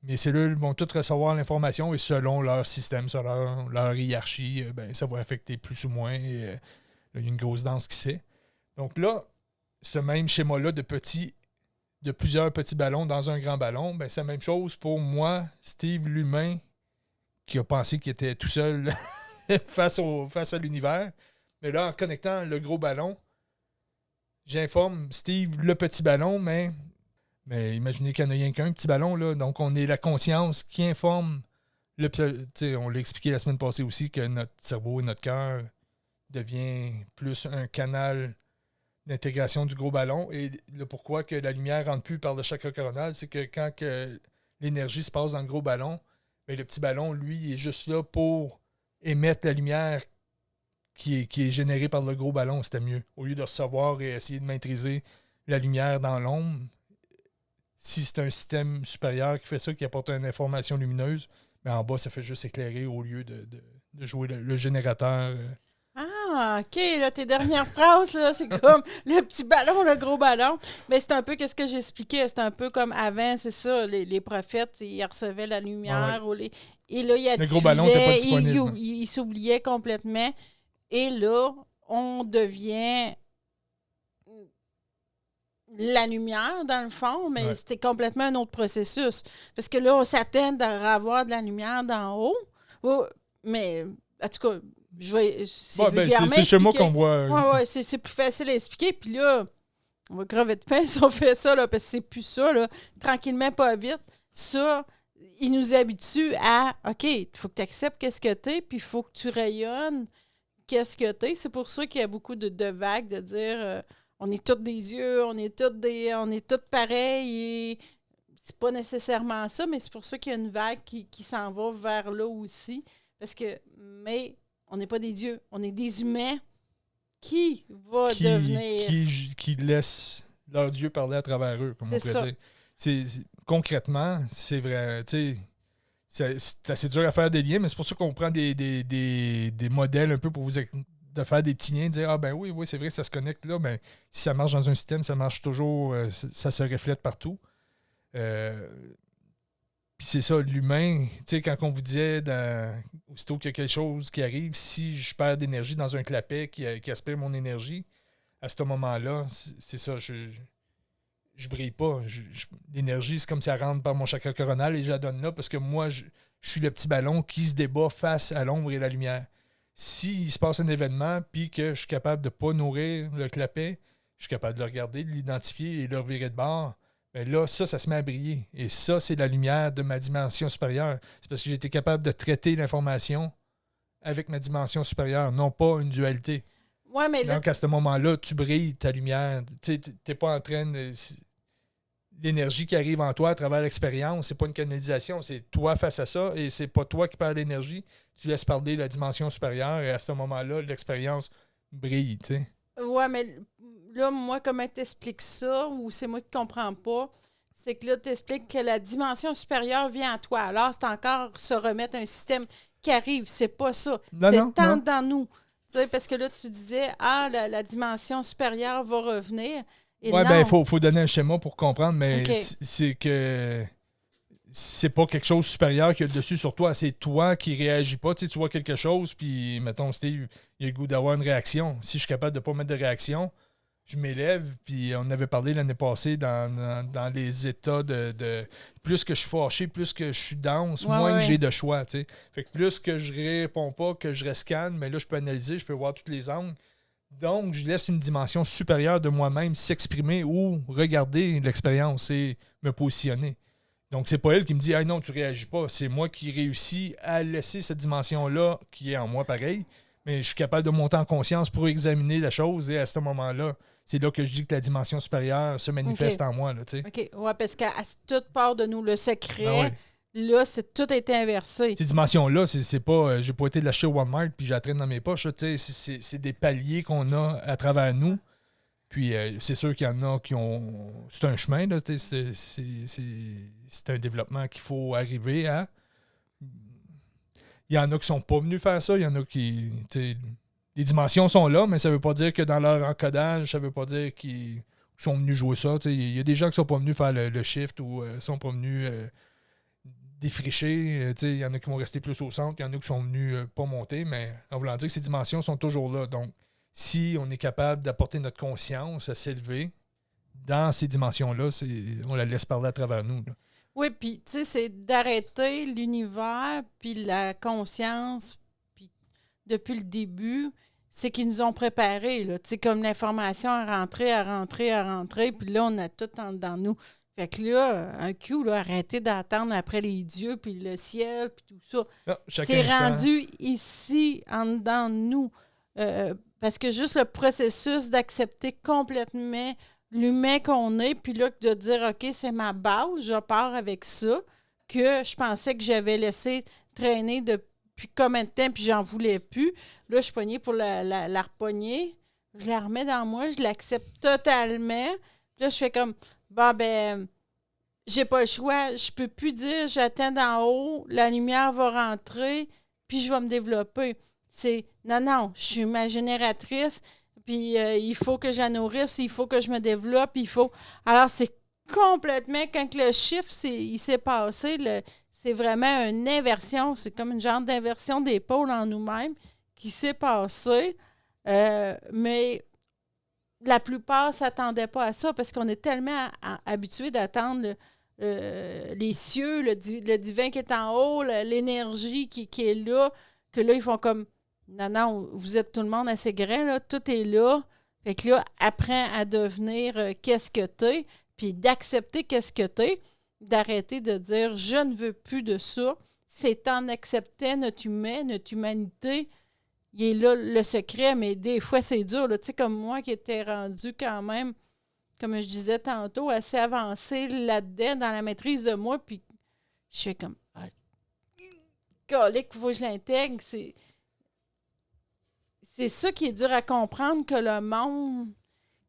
Mes cellules vont toutes recevoir l'information et selon leur système, selon leur hiérarchie, ça va affecter plus ou moins. Et, là, il y a une grosse danse qui se fait. Donc là, ce même schéma-là de plusieurs petits ballons dans un grand ballon, c'est la même chose pour moi, Steve, l'humain, qui a pensé qu'il était tout seul face à l'univers. Mais là, en connectant le gros ballon, j'informe Steve, le petit ballon, mais imaginez qu'il n'y en a rien qu'un petit ballon, là. Donc, on est la conscience qui informe. On l'a expliqué la semaine passée aussi que notre cerveau et notre cœur devient plus un canal d'intégration du gros ballon. Et le pourquoi que la lumière ne rentre plus par le chakra coronal, c'est que quand l'énergie se passe dans le gros ballon, le petit ballon, lui, il est juste là pour émettre la lumière qui est générée par le gros ballon. C'était mieux. Au lieu de recevoir et essayer de maîtriser la lumière dans l'ombre, si c'est un système supérieur qui fait ça, qui apporte une information lumineuse, mais en bas, ça fait juste éclairer au lieu de jouer le générateur. Ah, OK. Là, tes dernières phrases, là, c'est comme le petit ballon, le gros ballon. Mais c'est un peu ce que j'expliquais. C'est un peu comme avant, c'est ça. Les prophètes, ils recevaient la lumière. Et là, il le gros ballon n'était pas disponible. Il s'oubliait complètement. Et là, on devient la lumière, dans le fond, mais c'était complètement un autre processus. Parce que là, on s'attend à avoir de la lumière d'en haut. Oh, mais, en tout cas, c'est chez moi qu'on voit. Oui, c'est plus facile à expliquer. Puis là, on va crever de faim si on fait ça, là, parce que c'est plus ça, là. Tranquillement, pas vite. Ça, il nous habitue à, OK, il faut que tu acceptes qu'est-ce que t'es, puis il faut que tu rayonnes qu'est-ce que t'es. C'est pour ça qu'il y a beaucoup de vagues de dire on est tous des yeux, on est tous pareils. Et c'est pas nécessairement ça, mais c'est pour ça qu'il y a une vague qui s'en va vers là aussi. Mais on n'est pas des dieux, on est des humains qui devenir... Qui laissent leur Dieu parler à travers eux, comme on pourrait dire. Concrètement, c'est vrai, tu sais, c'est assez dur à faire des liens, mais c'est pour ça qu'on prend des modèles un peu pour de faire des petits liens, de dire oui, c'est vrai, ça se connecte là, mais si ça marche dans un système, ça marche toujours, ça se reflète partout. Puis c'est ça, l'humain, tu sais, quand on vous disait, aussitôt qu'il y a quelque chose qui arrive, si je perds d'énergie dans un clapet qui aspire mon énergie, à ce moment-là, c'est ça, je brille pas. L'énergie, c'est comme si elle rentre par mon chakra coronal et je la donne là parce que moi, je suis le petit ballon qui se débat face à l'ombre et la lumière. S'il se passe un événement puis que je suis capable de ne pas nourrir le clapet, je suis capable de le regarder, de l'identifier et de le revirer de bord, Ben là, ça se met à briller. Et ça, c'est la lumière de ma dimension supérieure. C'est parce que j'ai été capable de traiter l'information avec ma dimension supérieure, non pas une dualité. Ouais, mais Donc, à ce moment-là, tu brilles ta lumière. Tu sais, t'es pas en train de... L'énergie qui arrive en toi à travers l'expérience, c'est pas une canalisation, c'est toi face à ça, et c'est pas toi qui perds l'énergie. Tu laisses parler la dimension supérieure, et à ce moment-là, l'expérience brille, tu sais. ouais, mais là, moi, comment t'expliques ça, ou c'est moi qui comprends pas, c'est que là, t'expliques que la dimension supérieure vient à toi. Alors, c'est encore se remettre un système qui arrive. C'est pas ça. Non, C'est non, tant non. dans nous. Tu sais, parce que là, tu disais, la dimension supérieure va revenir. Et Ouais, non. ben, faut donner un schéma pour comprendre, mais OK. c'est que c'est pas quelque chose de supérieur qui a le dessus sur toi, c'est toi qui réagis pas. Tu sais, tu vois quelque chose, puis, mettons, Steve, il a le goût d'avoir une réaction. Si je suis capable de pas mettre de réaction, je m'élève, puis on avait parlé l'année passée dans les états de plus que je suis fâché, plus que je suis dense, Ouais, moins que ouais. j'ai de choix, tu sais. Fait que plus que je réponds pas, que je reste calme, mais là, je peux analyser, je peux voir tous les angles. Donc, je laisse une dimension supérieure de moi-même s'exprimer ou regarder l'expérience et me positionner. Donc, c'est pas elle qui me dit « Ah non, tu réagis pas ». C'est moi qui réussis à laisser cette dimension-là qui est en moi pareil, mais je suis capable de monter en conscience pour examiner la chose, et à ce moment-là, c'est là que je dis que la dimension supérieure se manifeste en moi, là, tu sais. OK. Ouais, parce qu'à toute part de nous, le secret, Ben ouais. là, tout a été inversé. Ces dimensions-là, c'est pas... j'ai pas été l'acheter au Walmart puis j'ai la traîne dans mes poches, là, tu sais. C'est des paliers qu'on a à travers nous. Puis c'est sûr qu'il y en a qui ont... C'est un chemin, là, tu sais, c'est un développement qu'il faut arriver à. Il y en a qui sont pas venus faire ça, il y en a qui... tu sais, les dimensions sont là, mais ça veut pas dire que dans leur encodage, ça veut pas dire qu'ils sont venus jouer ça. Tu sais, il y a des gens qui sont pas venus faire le shift ou sont pas venus défricher. Tu sais, il y en a qui vont rester plus au centre, il y en a qui sont venus pas monter, mais en voulant dire que ces dimensions sont toujours là. Donc, si on est capable d'apporter notre conscience à s'élever dans ces dimensions-là, on la laisse parler à travers nous, là. Oui, puis, tu sais, c'est d'arrêter l'univers, puis la conscience, puis depuis le début, c'est qu'ils nous ont préparés, là. Tu sais, comme l'information a rentré, puis là, on a tout dans nous. Fait que là, un cue, là, arrêtez d'attendre après les dieux, puis le ciel, puis tout ça. Ah, chaque C'est instant. rendu ici, en dedans de nous. Parce que juste le processus d'accepter complètement l'humain qu'on est, puis là, de dire, OK, c'est ma base, je pars avec ça, que je pensais que j'avais laissé traîner depuis combien de temps, puis j'en voulais plus. Là, je suis pognée pour la repogner. Je la remets dans moi, je l'accepte totalement. Puis là, je fais comme, bon, ben, j'ai pas le choix. Je peux plus dire, j'attends d'en haut, la lumière va rentrer, puis je vais me développer. C'est, non, je suis ma génératrice, puis il faut que je la nourrisse, il faut que je me développe, il faut... Alors, c'est complètement, quand le chiffre il s'est passé, c'est vraiment une inversion, c'est comme une genre d'inversion des pôles en nous-mêmes qui s'est passée, mais la plupart ne s'attendaient pas à ça parce qu'on est tellement habitués d'attendre les cieux, le divin qui est en haut, l'énergie qui est là, que là, ils font comme non, vous êtes tout le monde assez grand, là, tout est là. Fait que là, apprends à devenir qu'est-ce que t'es, puis d'accepter qu'est-ce que t'es, d'arrêter de dire je ne veux plus de ça. C'est en acceptant notre humanité. Il est là le secret, mais des fois, c'est dur. Tu sais, comme moi qui étais rendu quand même, comme je disais tantôt, assez avancé là-dedans, dans la maîtrise de moi, puis je fais comme colique, il faut que je l'intègre. C'est ça qui est dur à comprendre, que le monde,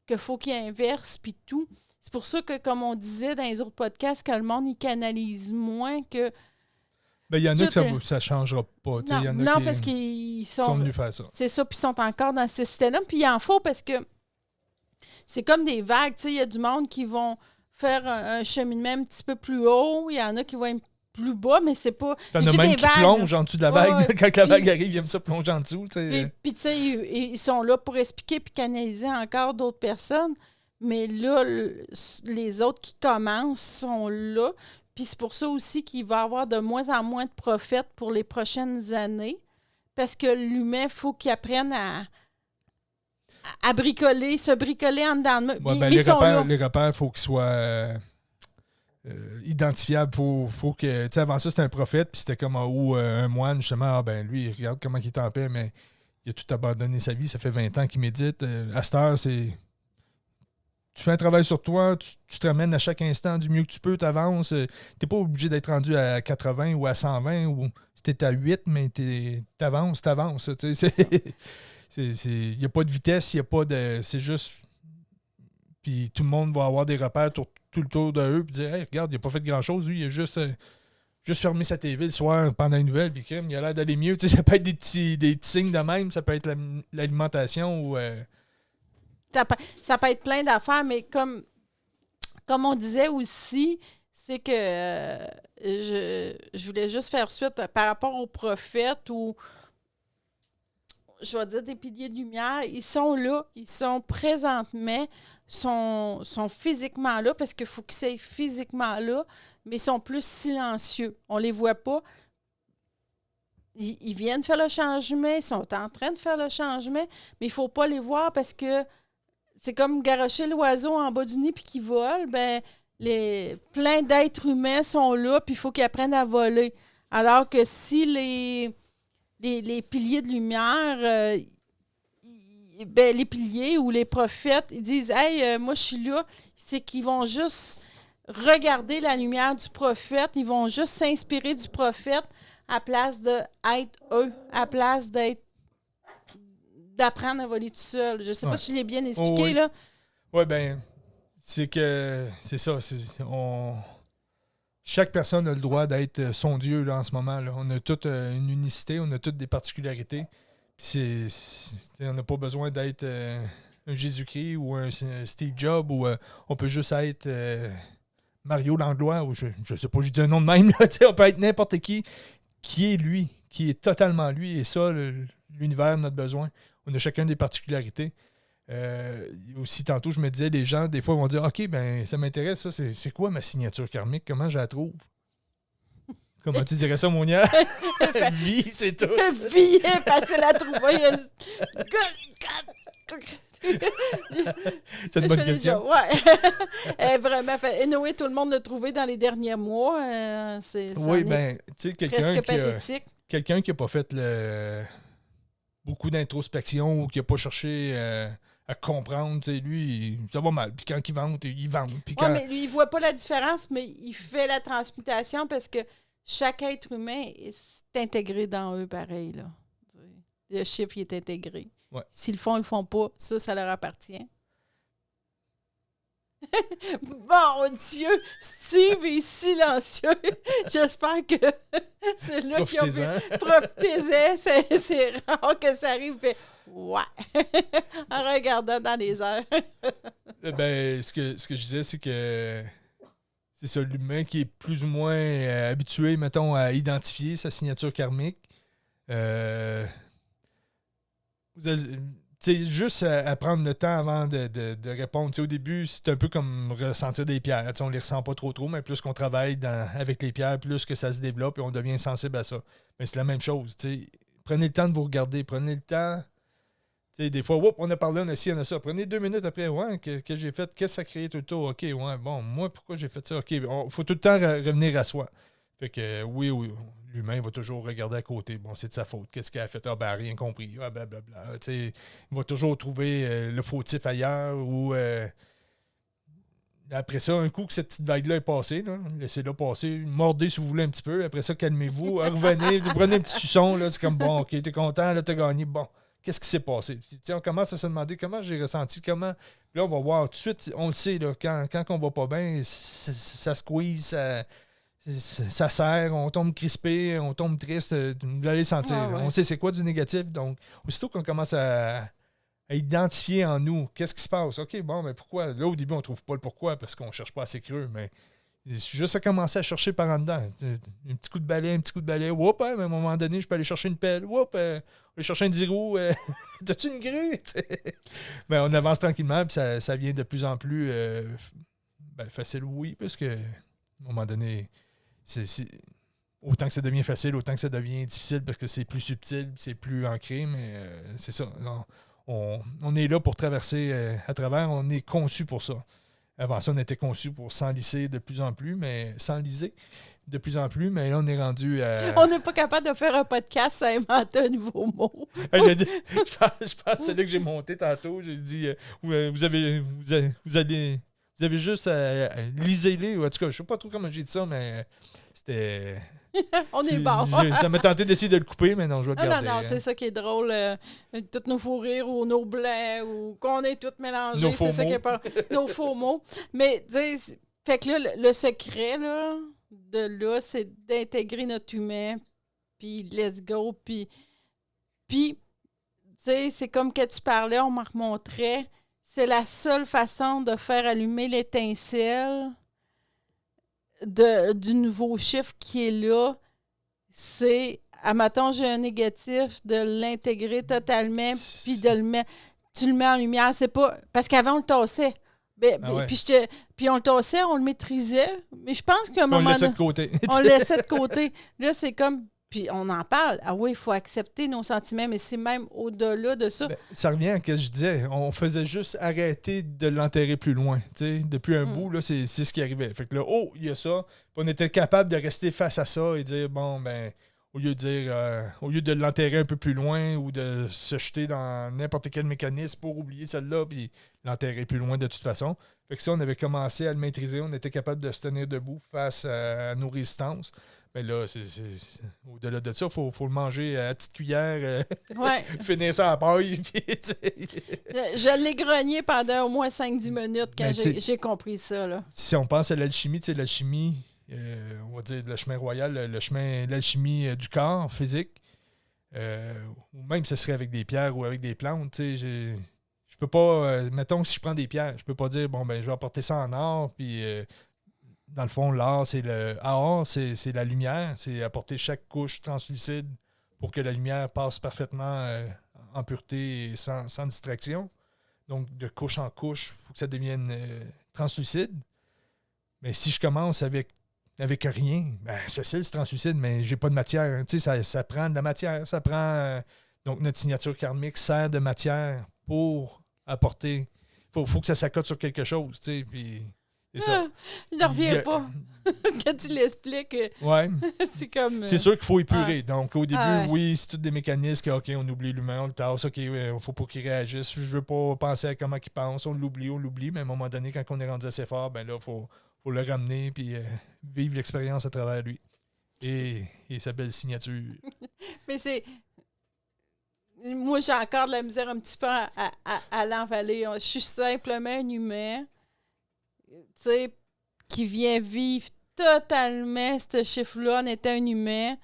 qu'il faut qu'il inverse, puis tout. C'est pour ça que, comme on disait dans les autres podcasts, que le monde, il canalise moins que... Ben, il y en a que ça ne changera pas. Non, y en a non qui, parce qu'ils sont venus faire ça. C'est ça, puis ils sont encore dans ce système-là. Puis il en faut parce que c'est comme des vagues. Il y a du monde qui vont faire un cheminement un petit peu plus haut. Il y en a qui vont être plus bas, mais c'est pas... Il y en a même qui plongent en dessous de la vague. Ouais, quand la vague arrive, ils aiment ça plonger en dessous. Puis, tu sais, ils sont là pour expliquer puis canaliser encore d'autres personnes. Mais là, les autres qui commencent sont là. Puis c'est pour ça aussi qu'il va y avoir de moins en moins de prophètes pour les prochaines années. Parce que l'humain, il faut qu'il apprenne à bricoler, se bricoler en dedans de ouais, ben, les repères, il faut qu'ils soient identifiable. Faut que. Tu sais, avant ça, c'était un prophète, puis c'était comme ou un moine, justement. Ah, ben lui, regarde comment il est en paix, mais il a tout abandonné sa vie. Ça fait 20 ans qu'il médite. À cette heure, c'est. Tu fais un travail sur toi, tu te ramènes à chaque instant du mieux que tu peux, tu avances. Tu n'es pas obligé d'être rendu à 80 ou à 120 ou si tu es à 8, mais tu avances. Il n'y a pas de vitesse, il n'y a pas de. C'est juste. Puis tout le monde va avoir des repères tout le tour de eux, puis dire hey, regarde, il n'a pas fait grand-chose, lui, il a juste fermé sa TV le soir pendant une nouvelle, puis il a l'air d'aller mieux. Tu sais, ça peut être des petits signes de même, ça peut être l'alimentation ou. Ça peut être plein d'affaires, mais comme on disait aussi, c'est que je voulais juste faire suite par rapport aux prophètes ou, je vais dire, des piliers de lumière. Ils sont là, ils sont présentement, sont physiquement là, parce qu'il faut qu'ils soient physiquement là, mais ils sont plus silencieux. On les voit pas. Ils viennent faire le changement, ils sont en train de faire le changement, mais il ne faut pas les voir parce que c'est comme garocher l'oiseau en bas du nid puis qu'il vole. Ben, plein d'êtres humains sont là puis il faut qu'ils apprennent à voler. Alors que si les piliers de lumière, ben, les piliers ou les prophètes, ils disent « Hey, moi je suis là », c'est qu'ils vont juste regarder la lumière du prophète, ils vont juste s'inspirer du prophète à place d'être eux, à place d'apprendre à voler tout seul. Je sais pas si je l'ai bien expliqué, oui. là. Oui, ben, c'est ça. Chaque personne a le droit d'être son Dieu là, en ce moment. Là. On a toute une unicité, on a toutes des particularités. On n'a pas besoin d'être un Jésus-Christ ou un Steve Jobs ou on peut juste être Mario Langlois ou je sais pas, je dis un nom de même. Là, on peut être n'importe qui est lui, qui est totalement lui. Et ça, l'univers, notre besoin. On a chacun des particularités. Aussi, tantôt, je me disais, les gens, des fois, vont dire OK, ben ça m'intéresse, ça. C'est quoi ma signature karmique? Comment je la trouve? Comment tu dirais ça, Monia? Vie, c'est tout. Vie est facile à trouver. C'est une bonne question. Ouais. Vraiment. Et Noé, tout le monde l'a trouvé dans les derniers mois. Oui, ben, tu sais, quelqu'un qui n'a pas fait beaucoup d'introspection ou qui n'a pas cherché à comprendre, tu sais, lui, ça va mal. Puis quand il vante, il vante. Oui, mais lui, il ne voit pas la différence, mais il fait la transmutation parce que chaque être humain est intégré dans eux, pareil, là. Le chiffre, il est intégré. Ouais. S'ils le font, ils le font pas. Ça leur appartient. Bon Dieu, Steve est silencieux. J'espère que c'est là qu'ils ont pu profiter. C'est rare que ça arrive. Fait, ouais. En regardant dans les airs. Ben, ce que je disais, c'est que c'est ça, l'humain qui est plus ou moins habitué, mettons, à identifier sa signature karmique. Vous allez, juste à prendre le temps avant de répondre. T'sais, au début, c'est un peu comme ressentir des pierres. T'sais, on ne les ressent pas trop, mais plus qu'on travaille avec les pierres, plus que ça se développe et on devient sensible à ça. Mais c'est la même chose. T'sais. Prenez le temps de vous regarder. Prenez le temps. T'sais, des fois, on a parlé, on a ci, on a ça. Prenez 2 minutes après. Ouais, que j'ai fait? Qu'est-ce que ça a créé tout le temps? OK, ouais, bon, moi, pourquoi j'ai fait ça? OK, il faut tout le temps revenir à soi. Fait que oui, l'humain va toujours regarder à côté. Bon, c'est de sa faute. Qu'est-ce qu'il a fait? Ah, ben, rien compris. Ah, blablabla. Il va toujours trouver le fautif ailleurs ou. Après ça, un coup que cette petite vague-là est passée, là, laissez-la passer, mordez si vous voulez un petit peu. Après ça, calmez-vous, revenez, vous prenez un petit suçon. Là, c'est comme bon, OK, t'es content, là, t'as gagné. Bon, qu'est-ce qui s'est passé? Puis, on commence à se demander comment j'ai ressenti, comment. Puis là, on va voir tout de suite, on le sait, là, quand on va pas bien, ça squeeze, ça serre, on tombe crispé, on tombe triste, vous allez le sentir. Ah ouais. On sait c'est quoi du négatif. Donc, aussitôt qu'on commence à identifier en nous qu'est-ce qui se passe. OK, bon, mais pourquoi? Là, au début, on ne trouve pas le pourquoi parce qu'on ne cherche pas assez creux, mais juste à commencer à chercher par en dedans. Un petit coup de balai, whoop, hein, à un moment donné, je peux aller chercher une pelle, whoop, aller chercher un 10 roues, t'as-tu une grue? Mais on avance tranquillement, puis ça vient de plus en plus facile, oui, parce que à un moment donné, autant que ça devient facile, autant que ça devient difficile parce que c'est plus subtil, c'est plus ancré, mais c'est ça. On est là pour traverser à travers, on est conçu pour ça. Avant ça, on était conçu pour s'enliser de plus en plus, mais là, on est rendu à... On n'est pas capable de faire un podcast sans inventer un nouveau mot. Je pense que c'est là que j'ai monté tantôt. J'ai dit, vous avez juste à lisez-les. En tout cas, je ne sais pas trop comment j'ai dit ça, mais c'était... On est bon. Ça m'a tenté d'essayer de le couper, mais non, je vais le garder. Non, c'est ça qui est drôle. Tous nos fous rires ou nos blancs ou qu'on est tous mélangés. C'est ça qui est pas... Nos faux mots. Mais, tu sais, fait que là, le secret, là, c'est d'intégrer notre humain, puis let's go, puis, tu sais, c'est comme que tu parlais, on m'en remontrait, c'est la seule façon de faire allumer l'étincelle du nouveau chiffre qui est là, c'est, admettons, j'ai un négatif, de l'intégrer totalement, puis de le mettre, tu le mets en lumière, c'est pas, parce qu'avant, on le tassait. Puis on le tassait, on le maîtrisait, mais je pense qu'à un moment... On le laissait de côté. On le laissait de côté. Là, c'est comme... Puis on en parle. Ah oui, il faut accepter nos sentiments, mais c'est même au-delà de ça. Ça revient à ce que je disais. On faisait juste arrêter de l'enterrer plus loin. T'sais. Depuis un bout, là, c'est ce qui arrivait. Fait que là, il y a ça. Puis on était capable de rester face à ça et dire, bon, ben, au lieu de l'enterrer un peu plus loin ou de se jeter dans n'importe quel mécanisme pour oublier celle-là puis l'enterrer plus loin de toute façon. Fait que ça, on avait commencé à le maîtriser. On était capable de se tenir debout face à nos résistances. Mais là, au-delà de ça, il faut le manger à la petite cuillère, finir ça à paille. Je l'ai grogné pendant au moins 5-10 minutes quand j'ai compris ça. Là. Si on pense à l'alchimie, on va dire le chemin royal, le chemin l'alchimie du corps physique, ou même ce serait avec des pierres ou avec des plantes. Je peux pas, mettons que si je prends des pierres, je peux pas dire, bon, ben je vais apporter ça en or, puis... dans le fond, l'art, c'est c'est la lumière. C'est apporter chaque couche translucide pour que la lumière passe parfaitement en pureté et sans distraction. Donc, de couche en couche, il faut que ça devienne translucide. Mais si je commence avec rien, ben, c'est facile, c'est translucide, mais j'ai pas de matière. Hein. Ça prend de la matière. Ça prend... donc, notre signature karmique sert de matière pour apporter... Faut que ça s'accote sur quelque chose, puis... C'est ça. Il ne revient pas. Quand tu l'expliques, c'est comme... C'est sûr qu'il faut épurer. Donc, au début, oui, c'est tous des mécanismes que, OK, on oublie l'humain, on le tasse, OK, il ne faut pas qu'il réagisse. Je ne veux pas penser à comment il pense. On l'oublie, mais à un moment donné, quand on est rendu assez fort, ben là, il faut le ramener puis vivre l'expérience à travers lui. Et sa belle signature. Mais c'est... Moi, j'ai encore de la misère un petit peu à l'envaler. Je suis simplement un humain... Tu sais, qui vient vivre totalement ce chiffre-là en étant un humain,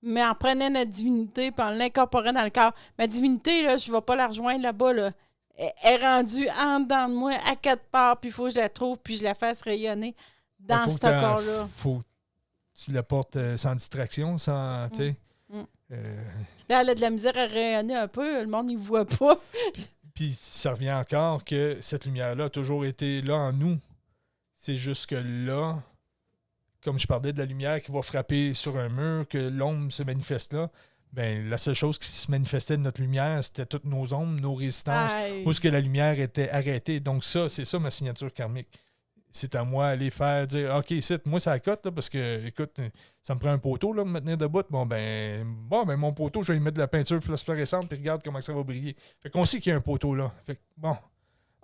mais en prenant notre divinité et en l'incorporant dans le corps. Ma divinité, là, je ne vais pas la rejoindre là-bas. Là. Elle est rendue en dedans de moi, à quelque part, puis il faut que je la trouve, puis je la fasse rayonner dans ce corps-là. Faut que tu la portes sans distraction, sans, tu sais... Là, elle a de la misère à rayonner un peu, le monde n'y voit pas. Puis ça revient encore que cette lumière-là a toujours été là en nous. C'est juste que là, comme je parlais de la lumière qui va frapper sur un mur, que l'ombre se manifeste là, ben la seule chose qui se manifestait de notre lumière, c'était toutes nos ombres, nos résistances, où est-ce que la lumière était arrêtée. Donc ça, c'est ça ma signature karmique. C'est à moi d'aller faire, dire, OK, moi ça cote, là, parce que, écoute, ça me prend un poteau, là, me tenir debout. Bon, ben, mon poteau, je vais y mettre de la peinture fluorescente, puis regarde comment ça va briller. Fait qu'on sait qu'il y a un poteau là. Fait que, bon...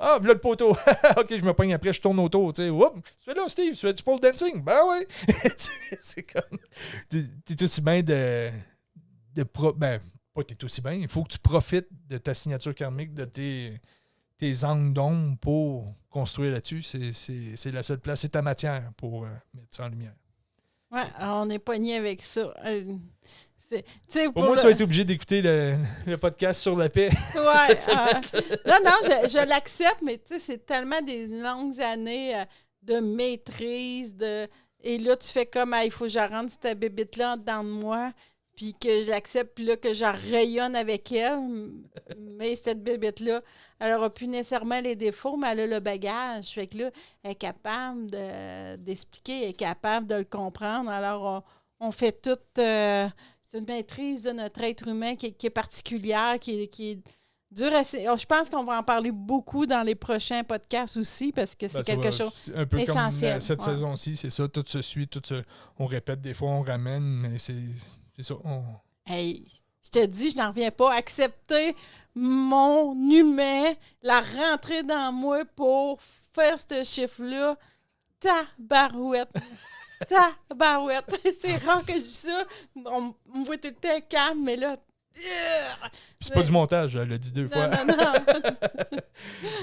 Ah, voilà le poteau. OK, je me pogne après, je tourne autour. Tu sais, oups, tu fais là, Steve, tu fais du pole dancing. Ben oui. C'est comme. T'es aussi bien ben, pas t'es aussi bien. Il faut que tu profites de ta signature karmique, de tes angles d'ombre pour construire là-dessus. C'est la seule place. C'est ta matière pour mettre ça en lumière. Ouais, on est pogné avec ça. Pour moi, tu vas être obligé d'écouter le podcast sur la paix. Ouais, non, je l'accepte, mais c'est tellement des longues années de maîtrise. Et là, tu fais comme, il faut que je rentre cette bébite-là en dedans de moi, puis que j'accepte, puis là, que je rayonne avec elle. Mais cette bébite-là, elle n'aura plus nécessairement les défauts, mais elle a le bagage. Fait que là, elle est capable d'expliquer, elle est capable de le comprendre. Alors, on fait tout... c'est une maîtrise de notre être humain qui est particulière, qui est Je pense qu'on va en parler beaucoup dans les prochains podcasts aussi parce que c'est quelque chose c'est un peu essentiel. comme cette saison-ci, c'est ça. Tout se suit, on répète, des fois on ramène, mais c'est ça. Hey, je te dis, je n'en reviens pas. Accepter mon humain, la rentrer dans moi pour faire ce chiffre-là. Tabarouette. Tabarouette. C'est rare que je dis ça. On me voit tout le temps calme, mais là... C'est pas du montage, elle l'a dit 2 fois. Non.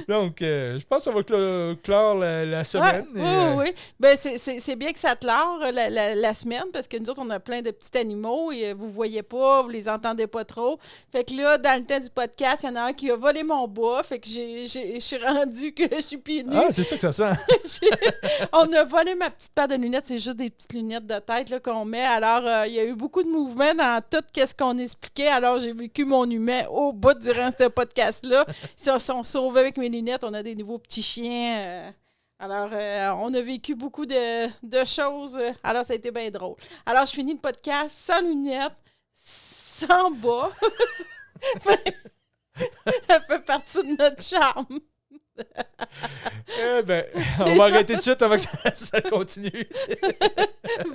Donc, je pense que ça va clore la semaine. Oui. Ben, c'est bien que ça clore la semaine parce que nous autres, on a plein de petits animaux et vous ne voyez pas, vous les entendez pas trop. Fait que là, dans le temps du podcast, il y en a un qui a volé mon bois. Fait que je suis rendue que je suis pieds nus. Ah, c'est ça que ça sent. On a volé ma petite paire de lunettes. C'est juste des petites lunettes de tête là, qu'on met. Alors, il y a eu beaucoup de mouvements dans tout ce qu'on expliquait. Alors, j'ai vécu mon humain au bout durant ce podcast-là. Ils se sont sauvés avec mes lunettes. On a des nouveaux petits chiens. Alors, on a vécu beaucoup de choses. Alors, ça a été bien drôle. Alors, je finis le podcast sans lunettes, sans bas. Ça fait partie de notre charme. Eh ben, on va arrêter tout de suite avant que ça continue.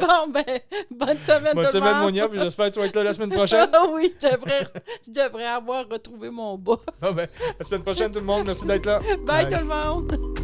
Bon, ben, bonne semaine, bonne tout semaine, le monde. Monia, puis j'espère que tu vas être là la semaine prochaine. Oui, je devrais avoir retrouvé mon bas. Bon, ben, la semaine prochaine, tout le monde, merci d'être là. Bye. Tout le monde.